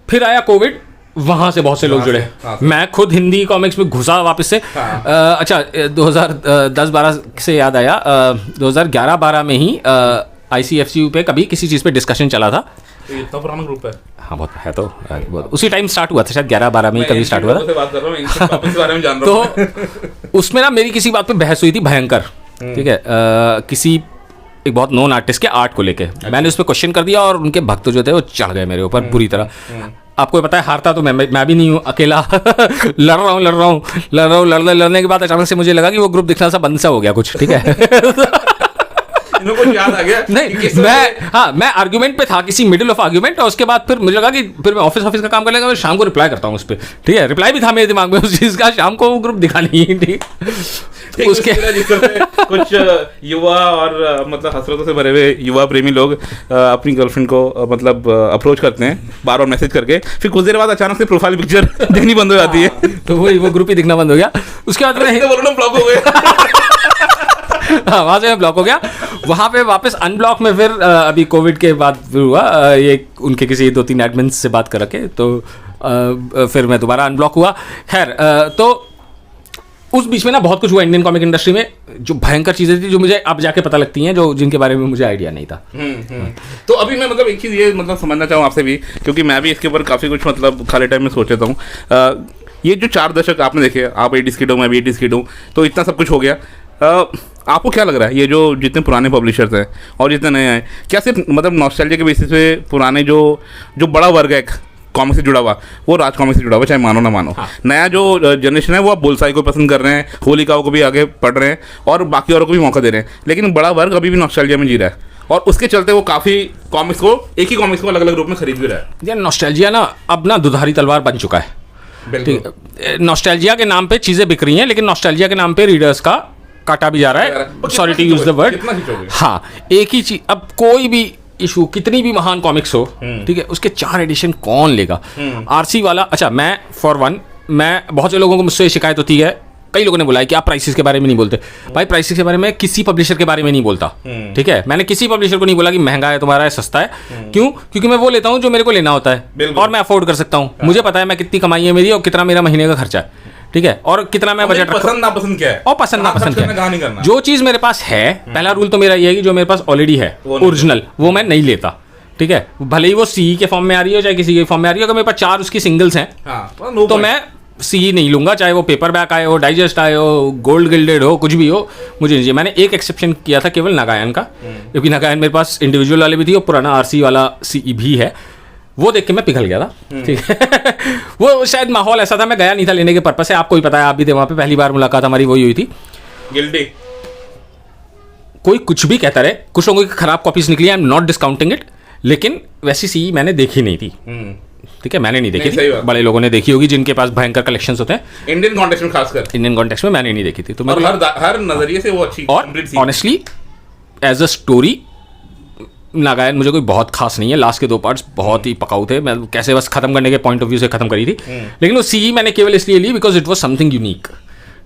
फिर आया कोविड, वहां से बहुत से लोग जुड़े, मैं खुद हिंदी कॉमिक्स में घुसा वापस से। अच्छा, 2010-12 से याद आया, 2011-12 में ही ICFCU पे कभी किसी चीज़ पे डिस्कशन चला था, इतना पुराना ग्रुप है, हाँ बहुत है, तो बहुत उसी टाइम स्टार्ट हुआ था, शायद 11-12 में ही कभी स्टार्ट हुआ था, तो उसमें ना मेरी किसी बात पे बहस हुई थी भयंकर, ठीक है, किसी एक बहुत नोन आर्टिस्ट के आर्ट को लेके मैंने उस पर क्वेश्चन कर दिया और उनके भक्त जो थे वो चढ़ गए मेरे ऊपर बुरी तरह। आपको पता है हारता तो मैं भी नहीं हूँ, अकेला लड़ने के बाद अचानक से मुझे लगा कि वो ग्रुप दिखना सा बंद सा हो गया कुछ, ठीक है। इनको याद आ गया नहीं, मैं आर्गुमेंट पे था, किसी मिडिल ऑफ आर्गुमेंट, और उसके बाद फिर मुझे लगा कि फिर मैं ऑफिस का काम कर लेगा, मैं शाम को रिप्लाई करता हूँ उस पर, ठीक है। रिप्लाई भी था मेरे दिमाग में उस चीज़ का, शाम को वो ग्रुप दिखा नहीं, ठीक। उसके कुछ युवा और मतलब हसरतों से भरे हुए युवा प्रेमी लोग अपनी गर्लफ्रेंड को मतलब अप्रोच करते हैं बार बार मैसेज करके, फिर कुछ देर बाद अचानक से प्रोफाइल पिक्चर देखनी बंद हो जाती है, तो वो ग्रुप ही दिखना बंद हो गया। उसके बाद मैं ब्लॉक हो गया। हाँ, वहाँ से मैं ब्लॉक हो गया। वहाँ पे वापस अनब्लॉक में फिर अभी कोविड के बाद फिर हुआ ये उनके किसी 2-3 एडमिन से बात कर रखे, तो फिर मैं दोबारा अनब्लॉक हुआ। खैर, तो उस बीच में ना बहुत कुछ हुआ इंडियन कॉमिक इंडस्ट्री में, जो भयंकर चीज़ें थी जो मुझे अब जाके पता लगती हैं, जो जिनके बारे में मुझे आइडिया नहीं था। तो अभी मैं मतलब एक चीज़ ये मतलब समझना चाहूँ आपसे भी, क्योंकि मैं भी इसके ऊपर काफ़ी कुछ मतलब खाली टाइम में सोच लेता हूँ। ये जो 4 दशक आपने देखे, आप 80s किड हो, मैं भी 80s किड हूँ, तो इतना सब कुछ हो गया। आपको क्या लग रहा है ये जो जितने पुराने पब्लिशर्स हैं और जितने नए हैं, क्या सिर्फ मतलब नॉस्टैल्जिया के बेसिस पे पुराने जो बड़ा वर्ग है कॉमिक से जुड़ा हुआ, वो राज कॉमिक से जुड़ा हुआ, चाहे मानो ना मानो, हाँ। नया जो जनरेशन है वो अब बुलसाई को पसंद कर रहे हैं, होलिकाओं को भी आगे पढ़ रहे हैं और बाकी औरों को भी मौका दे रहे हैं, लेकिन बड़ा वर्ग अभी भी नॉस्टैल्जिया में जी रहा है और उसके चलते वो काफ़ी कॉमिक्स को, एक ही कॉमिक्स को अलग अलग रूप में खरीद भी रहा है। यार नॉस्टैल्जिया ना अब ना दुधारी तलवार बन चुका है। नॉस्टैल्जिया के नाम पे चीज़ें बिक रही हैं, लेकिन नॉस्टैल्जिया के नाम पे रीडर्स का काटा भी जा रहा है। Sorry to use the word. हाँ, एक ही चीज, अब कोई भी इशू, कितनी भी महान कॉमिक्स हो, ठीक है, उसके 4 एडिशन कौन लेगा? आरसी वाला, अच्छा मैं फॉर वन, मैं बहुत से लोगों को मुझसे शिकायत होती है, कई लोगों ने बोला है कि आप प्राइसेस के बारे में नहीं बोलते। भाई प्राइसेस के बारे में किसी पब्लिशर के बारे में नहीं बोलता, ठीक है। मैंने किसी पब्लिशर को नहीं बोला कि महंगा है तुम्हारा है, सस्ता है। क्यों? क्योंकि मैं वो लेता हूँ जो मेरे को लेना होता है और मैं अफोर्ड कर सकता हूँ। मुझे पता है मैं कितनी कमाई है मेरी और कितना मेरा महीने का खर्चा है, ठीक है, और कितना मैं बजट पसंद ना पसंद क्या है, और पसंद ना पसंद क्या है। जो चीज़ मेरे पास है, पहला रूल तो मेरा ये है कि जो मेरे पास ऑलरेडी है ओरिजिनल, वो मैं नहीं लेता, ठीक है। भले ही वो सी के फॉर्म में आ रही हो चाहे किसी के फॉर्म में आ रही हो, अगर मेरे पास 4 उसकी सिंगल्स हैं, तो मैं सी नहीं लूंगा, चाहे वो पेपर बैक आए हो, डाइजेस्ट आए हो, गोल्ड गिल्डेड हो, कुछ भी हो, मुझे नहीं चाहिए। मैंने एक एक्सेप्शन किया था केवल नागायन का, क्योंकि नागायन मेरे पास इंडिविजुअल वाले भी थी और पुराना आरसी वाला सी भी है, वो देख के मैं पिघल गया था, ठीक है। वो शायद माहौल ऐसा था, मैं गया नहीं था लेने के पर्पज से। आपको भी पता है, आप भी थे वहाँ पे, पहली बार मुलाकात हमारी वही हुई थी। गिल्टी कोई कुछ भी कहता रहे, कुछ लोगों की खराब कॉपीज निकली, I am not discounting it, लेकिन वैसी सी मैंने देखी नहीं थी, ठीक है, मैंने नहीं देखी थी। बड़े लोगों ने देखी होगी जिनके पास भयंकर कलेक्शंस होते हैं इंडियन कॉन्टेक्स्ट में, खासकर इंडियन कॉन्टेक्स्ट में मैंने नहीं देखी थी। तो और हर नजरिए से वो अच्छी, और ऑनेस्टली एज अ स्टोरी नागायन मुझे कोई बहुत खास नहीं है। लास्ट के 2 पार्ट्स बहुत ही पकाऊ थे, मैं कैसे बस खत्म करने के पॉइंट ऑफ व्यू से खत्म करी थी, लेकिन वो सी मैंने केवल इसलिए ली because it was something unique,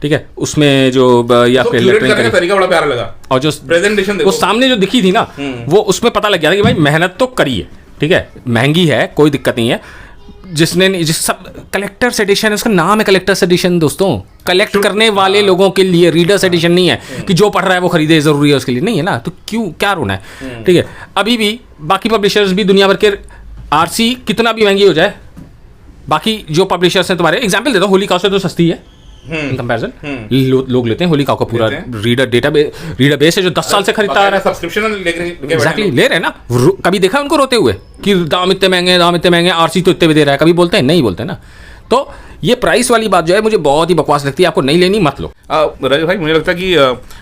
ठीक है। उसमें जो या तो तरीका बड़ा प्यारा लगा, और जो प्रेजेंटेशन वो सामने जो दिखी थी ना, वो उसमें पता लग गया था कि भाई मेहनत तो करी है, ठीक है, महंगी है, कोई दिक्कत नहीं है। जिस सब कलेक्टर्स एडिशन, उसका नाम है कलेक्टर्स एडिशन दोस्तों, कलेक्ट करने वाले लोगों के लिए, रीडर्स एडिशन नहीं है कि जो पढ़ रहा है वो खरीदे, जरूरी है उसके लिए, नहीं है ना, तो क्यों क्या रोना है, ठीक है। अभी भी बाकी पब्लिशर्स भी दुनिया भर के, आरसी कितना भी महंगी हो जाए, बाकी जो पब्लिशर्स हैं, तुम्हारे एग्जाम्पल देता हूँ, होलिका से तो सस्ती है इन कंपैरिजन, लोग लेते हैं होलिका का पूरा रीडर बेस है जो 10 साल से खरीदता आ रहा है, सब्सक्रिप्शन एग्जैक्टली ले रहे हैं ना। कभी देखा उनको रोते हुए कि दाम इतने महंगे, आरसी तो इतने भी दे रहा है, कभी बोलते हैं? नहीं बोलते ना। तो ये प्राइस वाली बात जो है मुझे बहुत ही बकवास लगती है, आपको नहीं लेनी मत लो। रजत भाई, मुझे लगता है कि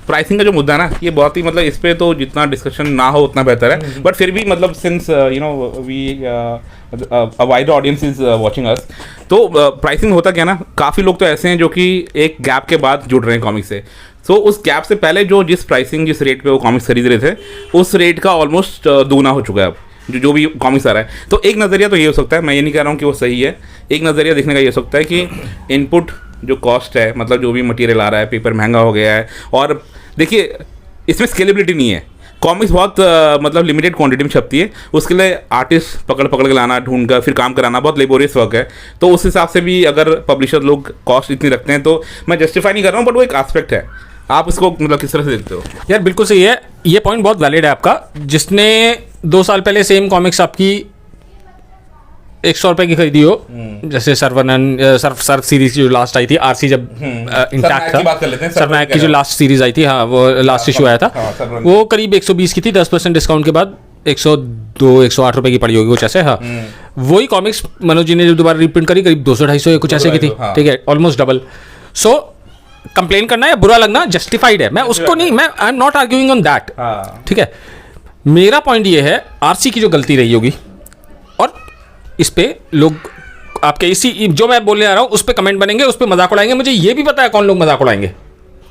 प्राइसिंग का जो मुद्दा है ना, ये बहुत ही मतलब इस पे तो जितना डिस्कशन ना हो उतना बेहतर है, बट फिर भी मतलब since you know we a wider audience is watching us, तो प्राइसिंग होता क्या ना, काफ़ी लोग तो ऐसे हैं जो कि एक गैप के बाद जुड़ रहे हैं कॉमिक से, तो उस गैप से पहले जिस रेट पे वो कॉमिक्स खरीद रहे थे, उस रेट का ऑलमोस्ट दुगना हो चुका है अब जो भी कॉमिक्स आ रहा है। तो एक नज़रिया तो ये हो सकता है, मैं ये नहीं कह रहा हूँ कि वो सही है, एक नज़रिया देखने का ये हो सकता है कि इनपुट जो कॉस्ट है, मतलब जो भी मटेरियल आ रहा है, पेपर महंगा हो गया है, और देखिए इसमें स्केलेबिलिटी नहीं है, कॉमिक्स बहुत मतलब लिमिटेड क्वांटिटी में छपती है, उसके लिए आर्टिस्ट पकड़ के लाना, ढूंढ कर फिर काम कराना बहुत लेबोरियस वर्क है, तो उस हिसाब से भी अगर पब्लिशर लोग कॉस्ट इतनी रखते हैं तो मैं जस्टिफाई नहीं कर रहा हूँ, बट वो एक एस्पेक्ट है। आप इसको मतलब किस तरह से देखते हो? यार बिल्कुल सही है, ये पॉइंट बहुत वैलिड है आपका। जिसने 2 साल पहले सेम कॉमिक्स आपकी 100 रुपए की खरीदी हो, जैसे सर्व सीरीज जो लास्ट आई थी, आरसी जब इंटैक्ट था, सरनायक की जो लास्ट सीरीज आई थी, हाँ वो लास्ट इशू आया था, वो करीब 120 की थी, 10% डिस्काउंट के बाद 102-108 रुपए की पड़ी होगी कुछ ऐसे। हाँ, वही कॉमिक्स मनोज जी ने जब दोबारा रिप्रिंट करी करीब 200-250 कुछ ऐसे की थी, ठीक है, ऑलमोस्ट डबल। सो कंप्लेन करना या बुरा लगना जस्टिफाइड है, मैं उसको नहीं, मैं I am not arguing on that, ठीक है। मेरा पॉइंट ये है आरसी की जो गलती रही होगी, और इस पे लोग आपके इसी जो मैं बोलने आ रहा हूं उस पे कमेंट बनेंगे, उस पे मजाक उड़ाएंगे, मुझे ये भी पता है कौन लोग मजाक उड़ाएंगे,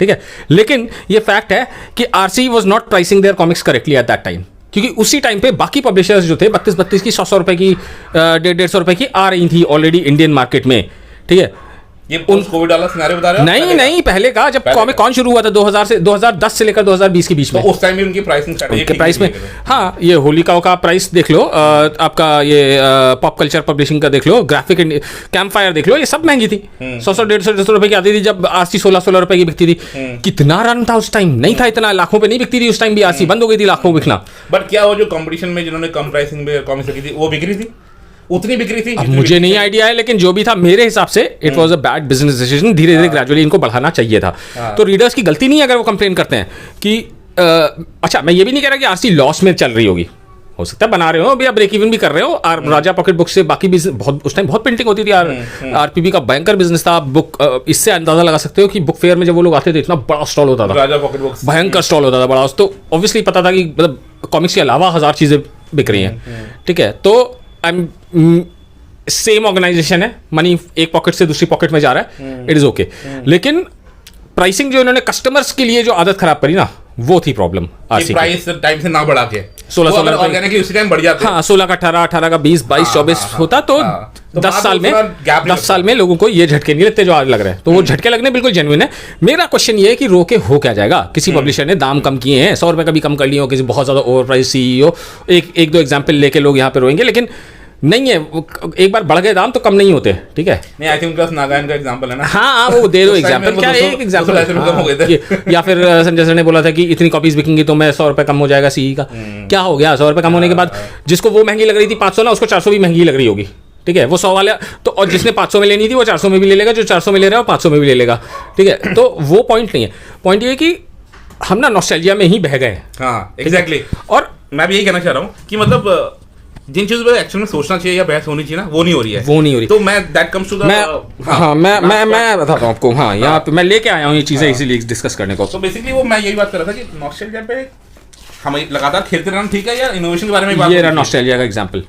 ठीक है। लेकिन ये फैक्ट है कि RC was not pricing their comics correctly at that time, क्योंकि उसी टाइम पे बाकी पब्लिशर्स जो थे 32 की 100 रुपए की 150 रुपए की आ रही थी ऑलरेडी इंडियन मार्केट में, ठीक है। ये कोविड वाला सिनेरियो बता रहे हो? नहीं पहले का, जब कॉमिक कौन शुरू हुआ था 2010 से लेकर 2020 के बीच में, तो उस टाइम भी उनकी प्राइसिंग के प्राइस में, हाँ ये होलिका का प्राइस देख लो, आपका ये पॉप कल्चर पब्लिशिंग का देख लो, ग्राफिक कैंप फायर देख लो, ये सब महंगी थी, 100-150 रुपए की आती थी, जब आरसी 16 रुपए की बिकती थी। कितना रन था उस टाइम, नहीं था इतना, लाखों पे नहीं बिकती थी उस टाइम भी, आरसी बंद हो गई थी लाखों बिकना। बट क्या वो जो कंपटीशन में जिन्होंने कम प्राइसिंग में कॉमिक्स रखी थी वो बिक रही थी, उतनी बिक्री थी? मुझे नहीं आइडिया है, लेकिन जो भी था मेरे हिसाब से it was a bad business decision, धीरे धीरे ग्रेजुअली इनको बढ़ाना चाहिए था। तो रीडर्स की गलती नहीं है अगर वो कंप्लेन करते हैं कि अच्छा, मैं ये भी नहीं कह रहा कि आरसी लॉस में चल रही होगी, हो सकता है बना रहे हो अभी, आप ब्रेक इवन भी कर रहे हो, और राजा पॉकेट बुक से बाकी भी बहुत उस टाइम बहुत प्रिंटिंग होती थी, आरपीबी का भयंकर बिजनेस था। बुक इससे अंदाजा लगा सकते हो कि बुक फेयर में जब वो लोग आते थे इतना बड़ा स्टॉल होता था, राजा पॉकेट बुक्स भयंकर स्टॉल होता था बड़ा, तो ऑब्वियसली पता था कि मतलब कॉमिक्स के अलावा 1000 चीजें बिक रही हैं, ठीक है। तो सेम ऑर्गेनाइजेशन है, मनी एक पॉकेट से दूसरी पॉकेट में जा रहा है, इट इज ओके। लेकिन प्राइसिंग जो इन्होंने कस्टमर्स के लिए जो आदत खराब करी ना, वो थी प्रॉब्लम। प्राइस टाइम से ना बढ़ा के 16 ऑर्गेनिक उसी टाइम बढ़ जाते, हाँ 16 का 18, 18 का 20, 22, 24 होता, तो 10 साल में लोगों को ये झटके नहीं लगते जो आज लग रहे हैं, तो वो झटके लगने बिल्कुल जेन्युइन है। मेरा क्वेश्चन ये है कि रोके हो क्या जाएगा? किसी पब्लिशर ने दाम कम किए हैं, 100 रुपए का भी कम कर लिए हो, किसी बहुत ज्यादा ओवर प्राइस सीईओ, एक दो एग्जाम्पल लेके लोग यहाँ पे रोएंगे, लेकिन नहीं है, एक बार बढ़ गए दाम तो कम नहीं होते, ठीक है। नहीं, आई थिंक प्लस नागालैंड का एग्जांपल है ना, हाँ वो दे दो एग्जांपल, क्या एक एग्जांपल, या फिर संजय सर ने बोला था कि इतनी कॉपीज बिकेंगी तो मैं 100 रुपए कम हो जाएगा सीई का, क्या हो गया? 100 रुपए कम होने के बाद जिसको वो महंगी लग रही थी 500 ना, उसको 400 भी महंगी लग रही होगी, ठीक है। वो 100 वाले तो, और जिसने 500 में लेनी थी वो 400 में भी ले लेगा, जो 400 में ले रहा है वो 500 में भी ले लेगा, ठीक है। तो वो पॉइंट नहीं है, पॉइंट ये है कि हम ना नॉस्टैल्जिया में ही बह गए। हाँ एग्जैक्टली, और मैं भी यही कहना चाह रहा हूँ कि मतलब जिन चीजों पर एक्चुअल में सोचना चाहिए या बहस होनी चाहिए ना, वो नहीं हो रही है, तो मैं दैट कम्स टू द मैं बताता हूँ आपको, हाँ यहाँ पे मैं लेके आया हूँ ये चीजें इसीलिए डिस्कस करने को। तो बेसिकली वो मैं यही बात कर रहा था कि नॉस्टैल्जिया पे हम लगातार खेलते रहना ठीक है, या इनोवेशन के बारे में बात? ये रहा नॉस्टैल्जिया का एग्जांपल,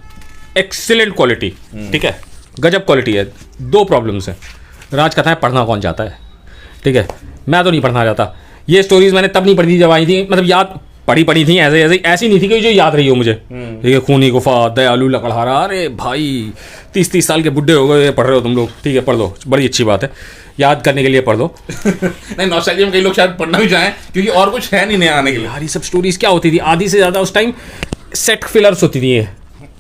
एक्सीलेंट क्वालिटी, ठीक है, गजब क्वालिटी है। दो प्रॉब्लम्स है, राजकथाएं पढ़ना कौन चाहता है, ठीक है, मैं तो नहीं पढ़ना चाहता। ये स्टोरीज मैंने तब नहीं पढ़ी जब आई थी, मतलब याद पढ़ी थी, ऐसी नहीं थी कि जो याद रही हो मुझे, ठीक है। खूनी गुफा, दयालु लकड़हारा, अरे भाई 30 साल के बुढ़े हो गए पढ़ रहे हो तुम लोग, ठीक है, पढ़ लो, बड़ी अच्छी बात है, याद करने के लिए पढ़ लो। नहीं, नॉस्टैल्जिया में कई लोग शायद पढ़ना भी चाहें क्योंकि और कुछ है नहीं नया आने के लिए। यार ये सब स्टोरीज क्या होती थी, आधी से ज्यादा उस टाइम सेट फिलर्स होती थी,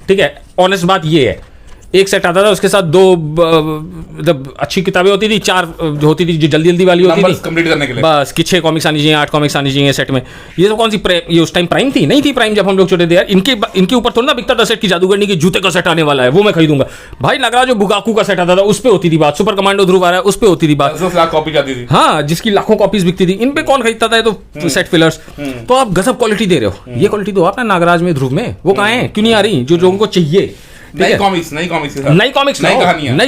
ठीक है, ऑनेस्ट बात ये है। एक सेट आता था, उसके साथ दो मतलब अच्छी किताबें होती थी, 4 जो होती थी जो जल्दी जल्दी वाली होती थी कंप्लीट करने के लिए, बस कि 6 कॉमिक्स आनी चाहिए, 8 कॉमिक्स आनी चाहिए सेट में। ये सब कौन सी ये उस टाइम प्राइम थी? नहीं थी प्राइम जब हम लोग छोटे थे यार। इनके ऊपर थोड़ा ना बिकता था सेट की जादूगरनी की जूते का सेट आने वाला है, वो मैं खरीदूंगा भाई। नगरा जो बुगाकू का सेट आता था उस पे होती थी बात, सुपर कमांडो ध्रुव आ रहा है उस पे होती थी बात, 10 लाख कॉपी जाती थी, हाँ, जिसकी लाखों कॉपीज बिकती थी। इन पे कौन खरीदता था? तो सेट फिलर्स। तो आप गजब क्वालिटी दे रहे हो, ये क्वालिटी दो आप ना नागराज में, ध्रुव में, वो कहाँ है? क्यों नहीं आ रही जो लोगों को चाहिए? नई कॉमिक्स नई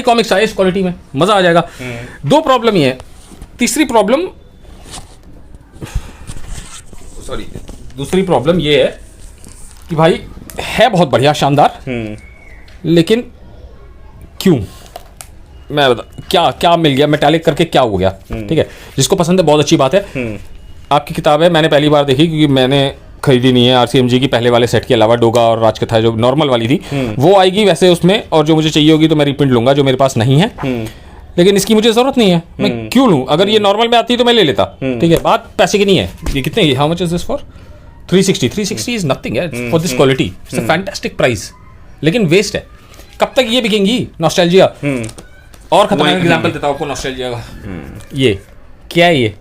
कॉमिक्स आए इस क्वालिटी में, मजा आ जाएगा। दो प्रॉब्लम ये है। तीसरी प्रॉब्लम, सॉरी, दूसरी प्रॉब्लम ये है कि भाई है बहुत बढ़िया, शानदार, लेकिन क्यों? मैं बता क्या मिल गया मेटालिक करके, क्या हो गया? ठीक है, जिसको पसंद है बहुत अच्छी बात है। आपकी किताब है, मैंने पहली बार देखी क्योंकि मैंने खरीदी नहीं है आरसीएमजी की पहले वाले सेट के अलावा। डोगा और राजकथा जो नॉर्मल वाली थी वो आएगी वैसे उसमें, और जो मुझे चाहिए होगी तो मैं रिप्रिंट लूंगा, जो मेरे पास नहीं है। लेकिन इसकी मुझे जरूरत नहीं है, मैं क्यों लूं? अगर ये नॉर्मल में आती तो मैं ले लेता, ठीक है। बात पैसे की नहीं है। ये कितने की? How much is this for? 360 is nothing है for this quality, it's a fantastic price, लेकिन वेस्ट है। कब तक ये बिकेंगी? नॉस्टैल्जिया और खतरनाक एग्जांपल देता हूं आपको नॉस्टैल्जिया का। ये क्या है? ये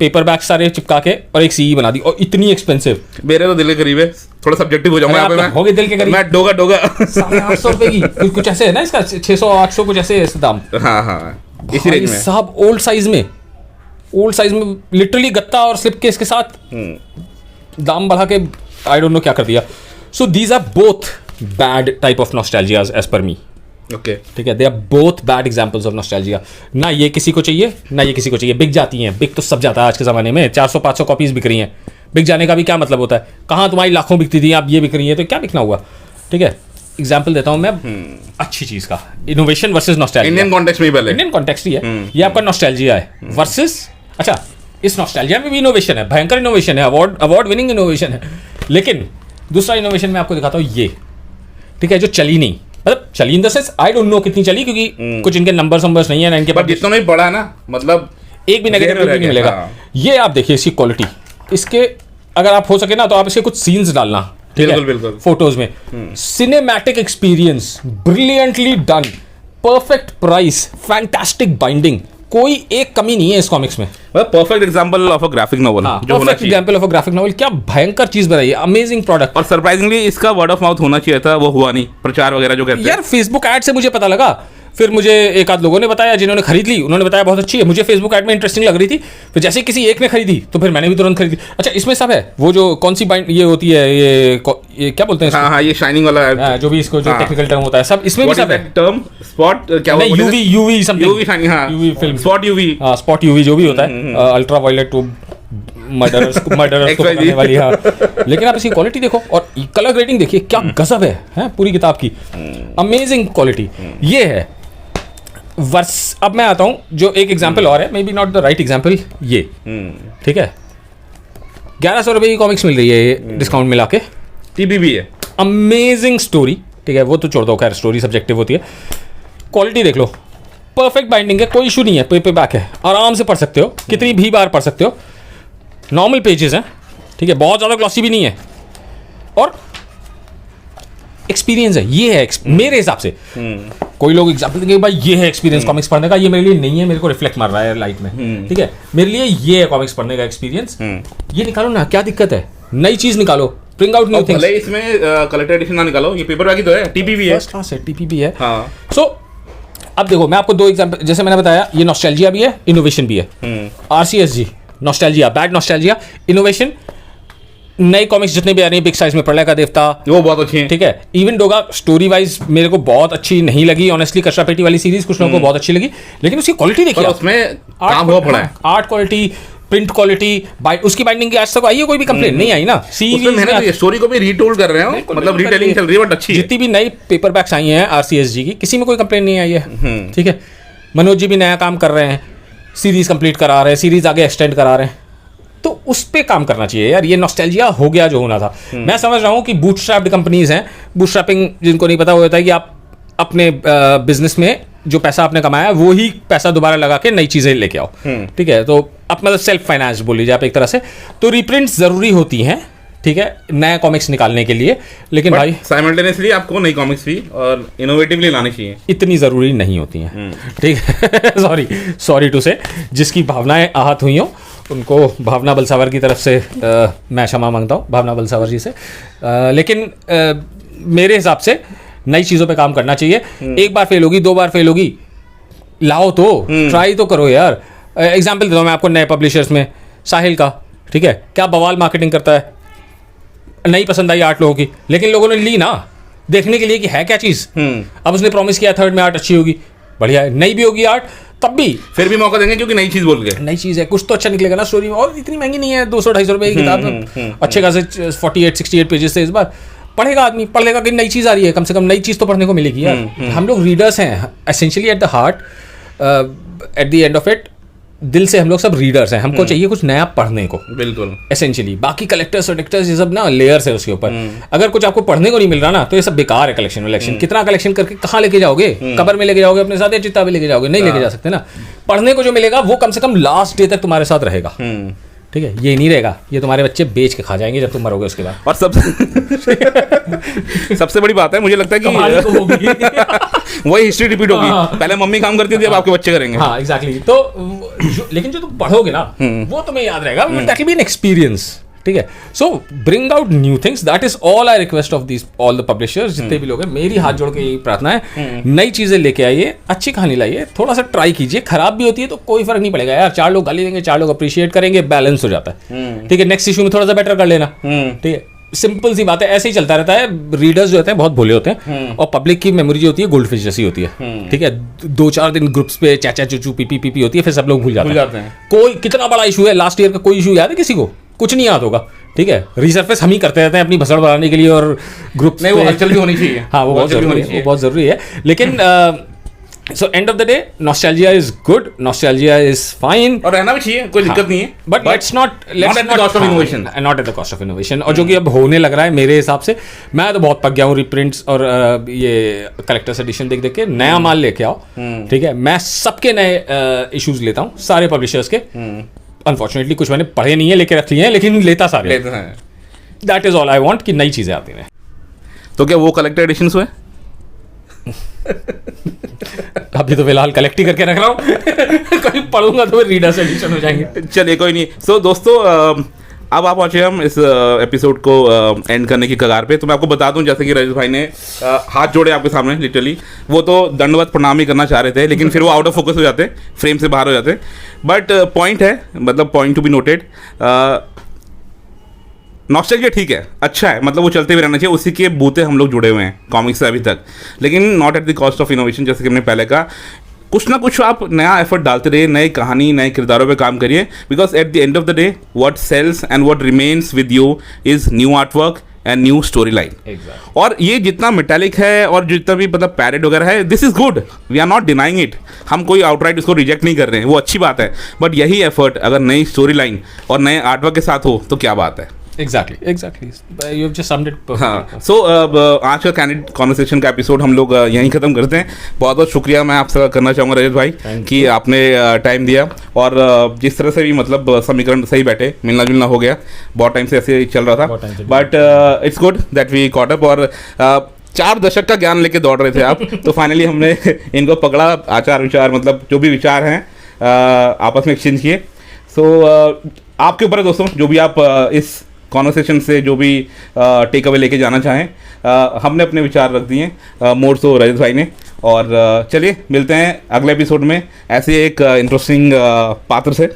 पेपर बैग सारे चिपका के और एक सीई बना दी, और इतनी एक्सपेंसिव। मेरे तो दिल के करीब है, थोड़ा सब्जेक्टिव हो जाऊंगा यहाँ पे हो गए दिल के करीब। मैं डोगा 850 रुपए की कुछ ऐसे है ना इसका, 600-800 कुछ ऐसे दाम। हाँ इसी रेंज में साहब ओल्ड साइज में लिटरली गत्ता और स्लिप केस के साथ दाम बढ़ा के आई डोंट नो क्या कर दिया। So these are both bad type of nostalgias as per me. Okay ठीक है, they are both bad examples of nostalgia. ना ये किसी को चाहिए ना ये किसी को चाहिए। बिक जाती हैं, बिक तो सब जाता है आज के ज़माने में। 400-500 कॉपीज बिक रही हैं, बिक जाने का भी क्या मतलब होता है? कहाँ तुम्हारी लाखों बिकती थी, आप ये बिक रही है तो क्या बिकना हुआ? ठीक है, एग्जाम्पल देता हूँ मैं अच्छी चीज़ का, innovation versus nostalgia. Indian context में पहले इंडियन कॉन्टेक्स्ट ही है ये, आपका नॉस्टैल्जिया है वर्सेस, अच्छा इस नॉस्टैल्जिया में भी इनोवेशन है, भयंकर इनोवेशन है, अवार्ड विनिंग इनोवेशन है। लेकिन दूसरा इनोवेशन मैं आपको दिखाता हूँ ये, ठीक है, जो चली नहीं, मतलब चली in the sense I don't know कितनी चली, क्योंकि कुछ इनके नंबर्स नहीं है ना इनके पास, जितना नहीं पड़ा ना, मतलब एक भी नेगेटिव नहीं मिलेगा। ये आप देखिए इसकी क्वालिटी, इसके अगर आप हो सके ना तो आप इसके कुछ सीन्स डालना, ठीक है, बिल्कुल फोटोज में। Cinematic experience, brilliantly done, perfect price, fantastic binding, कोई एक कमी नहीं है इस कॉमिक्स में। Perfect example of a graphic novel, जो होना perfect example of a graphic novel. क्या भयंकर चीज बनाई है, अमेजिंग प्रोडक्ट। और सरप्राइजिंगली इसका वर्ड ऑफ माउथ होना चाहिए था, वो हुआ नहीं, प्रचार वगैरह जो कहते हैं यार। फेसबुक ऐड से मुझे पता लगा, फिर मुझे एक आध लोगों ने बताया जिन्होंने खरीद ली, उन्होंने बताया बहुत अच्छी है। मुझे फेसबुक ऐड में इंटरेस्टिंग लग रही थी, फिर जैसे किसी एक ने खरीदी तो फिर मैंने भी तुरंत खरीदी। अच्छा इसमें सब है, वो जो कौन सी बाइंड ये होती है, ये क्या बोलते हैं इसको? हाँ ये शाइनिंग वाला है, जो भी इसको जो टेक्निकल टर्म होता है, सब इसमें भी सब है। टर्म स्पॉट क्या नहीं, यूवी समथिंग, यूवी शाइनिंग, हाँ यूवी फिल्म, स्पॉट यूवी, हाँ स्पॉट यूवी जो भी होता है, अल्ट्रा वायलेट टू मर्डरर्स को पकड़ने वाली। हाँ लेकिन आप इसकी क्वालिटी देखो और कलर ग्रेडिंग देखिए, क्या गजब है पूरी किताब की, अमेजिंग क्वालिटी ये है। वर्स अब मैं आता हूं जो एक एग्जांपल और है, may be not the right example, ये ठीक है, 1100 रुपए की कॉमिक्स मिल रही है ये डिस्काउंट मिला के, टीबीबी है, अमेजिंग स्टोरी, ठीक है, वो तो छोड़ दो, खैर स्टोरी सब्जेक्टिव होती है। क्वालिटी देख लो, परफेक्ट बाइंडिंग है, कोई इशू नहीं है, पेपर बैक है, आराम से पढ़ सकते हो, कितनी भी बार पढ़ सकते हो, नॉर्मल पेजेस हैं, ठीक है, बहुत ज़्यादा ग्लॉसी भी नहीं है, और एक्सपीरियंस है, ये है मेरे हिसाब से। कोई लोग एग्जांपल देंगे भाई ये है एक्सपीरियंस कॉमिक्स पढ़ने का, ये मेरे लिए नहीं है, मेरे को रिफ्लेक्ट मार रहा है लाइट में, ठीक है, मेरे लिए ये है कॉमिक्स पढ़ने का एक्सपीरियंस। ये निकालो ना, क्या दिक्कत है, नई चीज निकालो, ब्रिंग आउट न्यू थिंग्स। भले इसमें कलेक्टर एडिशन ना निकालो, ये पेपर बैक ही तो है, टीपीबी है, फर्स्ट क्लास है, टीपीबी है। हाँ सो अब देखो मैं आपको दो एग्जांपल, जैसे मैंने बताया, ये नॉस्टैल्जिया भी है, इनोवेशन भी है। आरसीएसजी नॉस्टैल्जिया, बैड नॉस्टैल्जिया, इनोवेशन, नई कॉमिक्स जितने भी आ रही हैं, बिग साइज में प्रलय का देवता, वो बहुत अच्छी है, ठीक है। इवन डोगा स्टोरी वाइज मेरे को बहुत अच्छी नहीं लगी ऑनेस्टली, कचरा पेटी वाली सीरीज कुछ लोगों को बहुत अच्छी लगी, लेकिन उसकी क्वालिटी देखिए, उसमें काम हुआ पड़ा है, आर्ट क्वालिटी, प्रिंट क्वालिटी, उसकी बाइंडिंग की आज तक आई है कोई भी कंप्लेन नहीं आई ना। सीरीज स्टोरी को भी रीटोल्ड कर रहे हो, मतलब रीटेलिंग चल रही है, बट अच्छी है। जितनी भी नई पेपर बैक्स आई हैं आरसीएसजी की, किसी में कोई कंप्लेन नहीं आई है, ठीक है। मनोज जी भी नया काम कर रहे हैं, सीरीज कंप्लीट करा रहे हैं, सीरीज आगे एक्सटेंड करा रहे हैं, तो उस पे काम करना चाहिए यार। ये नॉस्टैल्जिया हो गया जो होना था। मैं समझ रहा हूँ कि बूटस्ट्रैप्ड कंपनीज हैं, बूटस्ट्रैपिंग जिनको नहीं पता वो होता है कि आप अपने बिजनेस में जो पैसा आपने कमाया वो ही पैसा दोबारा लगा के नई चीजें लेके आओ, ठीक है, तो आप मतलब सेल्फ फाइनेंस बोल लीजिए आप एक तरह से। तो रीप्रिंट्स जरूरी होती हैं, ठीक है, नया कॉमिक्स निकालने के लिए, लेकिन भाई साइमल्टेनियसली आपको नई कॉमिक्स भी और इनोवेटिवली लानी चाहिए, इतनी जरूरी नहीं होती हैं, ठीक है। सॉरी टू से, जिसकी भावनाएं आहत हुई हो उनको भावना बलसावर की तरफ से मैं क्षमा मांगता हूँ, भावना बलसावर जी से। लेकिन मेरे हिसाब से नई चीज़ों पे काम करना चाहिए। एक बार फेल होगी, दो बार फेल होगी, लाओ तो, ट्राई तो करो यार। एग्जाम्पल देता हूँ मैं आपको नए पब्लिशर्स में, साहिल का, ठीक है, क्या बवाल मार्केटिंग करता है, नहीं पसंद आई आर्ट लोगों की, लेकिन लोगों ने ली ना देखने के लिए कि है क्या चीज़। अब उसने प्रॉमिस किया थर्ड में आर्ट अच्छी होगी, बढ़िया है, नहीं भी होगी आर्ट तब भी फिर भी मौका देंगे, क्योंकि नई चीज बोल के, नई चीज़ है, कुछ तो अच्छा निकलेगा ना स्टोरी में, और इतनी महंगी नहीं है, 200-250 रुपए की किताब, अच्छे खासे 48-68 पेजेस से, इस बार पढ़ेगा आदमी, पढ़ लेगा कि नई चीज़ आ रही है, कम से कम नई चीज़ तो पढ़ने को मिलेगी यार। हम लोग रीडर्स हैं essentially, at the heart, eight the end of it, दिल से हम लोग सब रीडर्स हैं, हमको चाहिए कुछ नया पढ़ने को, बिल्कुल एसेंशियली। बाकी कलेक्टर्स ये सब ना लेयर्स है उसके ऊपर। अगर कुछ आपको पढ़ने को नहीं मिल रहा ना तो ये सब बेकार है। कलेक्शन कितना कलेक्शन करके कहाँ लेके जाओगे, कबर में लेके जाओगे अपने साथ या चित्ता में लेके जाओगे, नहीं लेके जा सकते ना। पढ़ने को जो मिलेगा वो कम से कम लास्ट डे तक तुम्हारे साथ रहेगा, ठीक है, ये नहीं रहेगा, ये तुम्हारे बच्चे बेच के खा जाएंगे जब तुम मरोगे उसके बाद। और सबसे बड़ी बात है, मुझे लगता है कि वही हिस्ट्री रिपीट होगी, पहले मम्मी काम करती थी, अब आपके बच्चे करेंगे। हाँ एग्जैक्टली। तो लेकिन जो तुम पढ़ोगे ना वो तुम्हें याद रहेगा, that will be an experience, ठीक है. सो bring out new things, that is all I request of this all the publishers, जितने भी लोग हैं. मेरी हाथ जोड़ के यही प्रार्थना है, नई चीजें लेके आइए, अच्छी कहानी लाइए, थोड़ा सा ट्राई कीजिए. खराब भी होती है तो कोई फर्क नहीं पड़ेगा यार, 4 लोग गाली देंगे, 4 लोग अप्रिशिएट करेंगे, बैलेंस हो जाता है. ठीक है, नेक्स्ट इशू में थोड़ा सा बेटर कर लेना. ठीक है, सिंपल सी बात है, ऐसे ही चलता रहता है. रीडर्स जो होते हैं बहुत भोले होते हैं, और पब्लिक की मेमोरी जो होती है गोल्ड फिश जैसी होती है. ठीक है, 2-4 दिन ग्रुप्स पे चाचा चूचू पीपी पीपी होती है, फिर सब लोग भूल जाते हैं. कोई कितना बड़ा इशू है, लास्ट ईयर का कोई इशू याद है किसी को? कुछ नहीं याद होगा. ठीक है, रिसर्फेस हम ही करते रहते हैं अपनी भसड़ बनाने के लिए, और ग्रुप नहीं, वो हलचल भी होनी चाहिए. हाँ, वो बहुत जरूरी है. लेकिन so end of the day, nostalgia is good, nostalgia is fine, और रहना भी चाहिए, कोई दिक्कत नहीं है. but let's not at the cost of innovation. Not at the cost of innovation. और जो कि अब होने लग रहा है मेरे हिसाब से, मैं तो बहुत पक गया हूँ रिप्रिंट्स और ये कलेक्टर्स एडिशन देख देख के. नया माल लेके आओ. ठीक है, मैं सबके नए इश्यूज लेता हूँ, सारे पब्लिशर्स के. अनफॉर्चुनेटली कुछ मैंने पढ़े नहीं है, लेके रख लिए हैं, लेकिन लेता सारे. That is all I want, कि नई चीजें आती हैं. तो क्या वो कलेक्टर एडिशंस हुए? अभी तो फिलहाल कलेक्ट ही करके रख रहा हूँ. कभी पढ़ूंगा तो रीडर्स एडिशन हो जाएंगे. चलिए, कोई नहीं. सो दोस्तों, अब आप पहुंचे हम इस एपिसोड को एंड करने की कगार पे. तो मैं आपको बता दूं, जैसे कि रजत भाई ने हाथ जोड़े आपके सामने, लिटरली वो तो दंडवत प्रणाम ही करना चाह रहे थे, लेकिन फिर वो आउट ऑफ फोकस हो जाते, फ्रेम से बाहर हो जाते. बट पॉइंट है, मतलब point to be noted, nostalgia ठीक है, अच्छा है, मतलब वो चलते हुए रहना चाहिए. उसी के बूते हम लोग जुड़े हुए हैं कॉमिक्स से अभी तक, लेकिन not at the cost of innovation. जैसे कि हमने पहले कहा, कुछ ना कुछ आप नया एफर्ट डालते रहिए, नई कहानी, नए किरदारों पे काम करिए. Because at the end of the day, what sells and what remains with you is new art work and new story line. और ये जितना मेटालिक है और जितना भी मतलब पैरेड वगैरह है, this is good, we are not denying it. हम कोई आउटराइट इसको रिजेक्ट नहीं कर रहे हैं, वो अच्छी बात है. बट यही एफर्ट अगर नई स्टोरी लाइन और नए आर्ट वर्क के साथ हो तो क्या बात है. Exactly. You have just summed it perfectly. हाँ. सो आज का कैंडिड कॉन्वर्सेशन का एपिसोड हम लोग यहीं ख़त्म करते हैं. बहुत बहुत शुक्रिया मैं आपसे करना चाहूँगा रजत भाई कि आपने टाइम दिया, और जिस तरह से भी मतलब समीकरण सही बैठे, मिलना जुलना हो गया. बहुत टाइम से ऐसे चल रहा था, but it's good that we caught up. और 4 दशक का ज्ञान लेके दौड़ रहे थे आप, तो फाइनली हमने इनको पकड़ा. आचार विचार, मतलब जो भी विचार हैं आपस में एक्सचेंज किए. सो आपके ऊपर है दोस्तों, जो भी आप इस कॉन्वर्सेशन से जो भी टेक अवे लेके जाना चाहें. हमने अपने विचार रख दिए, मोर सो रजत भाई ने. और चलिए मिलते हैं अगले एपिसोड में ऐसे एक इंटरेस्टिंग पात्र से.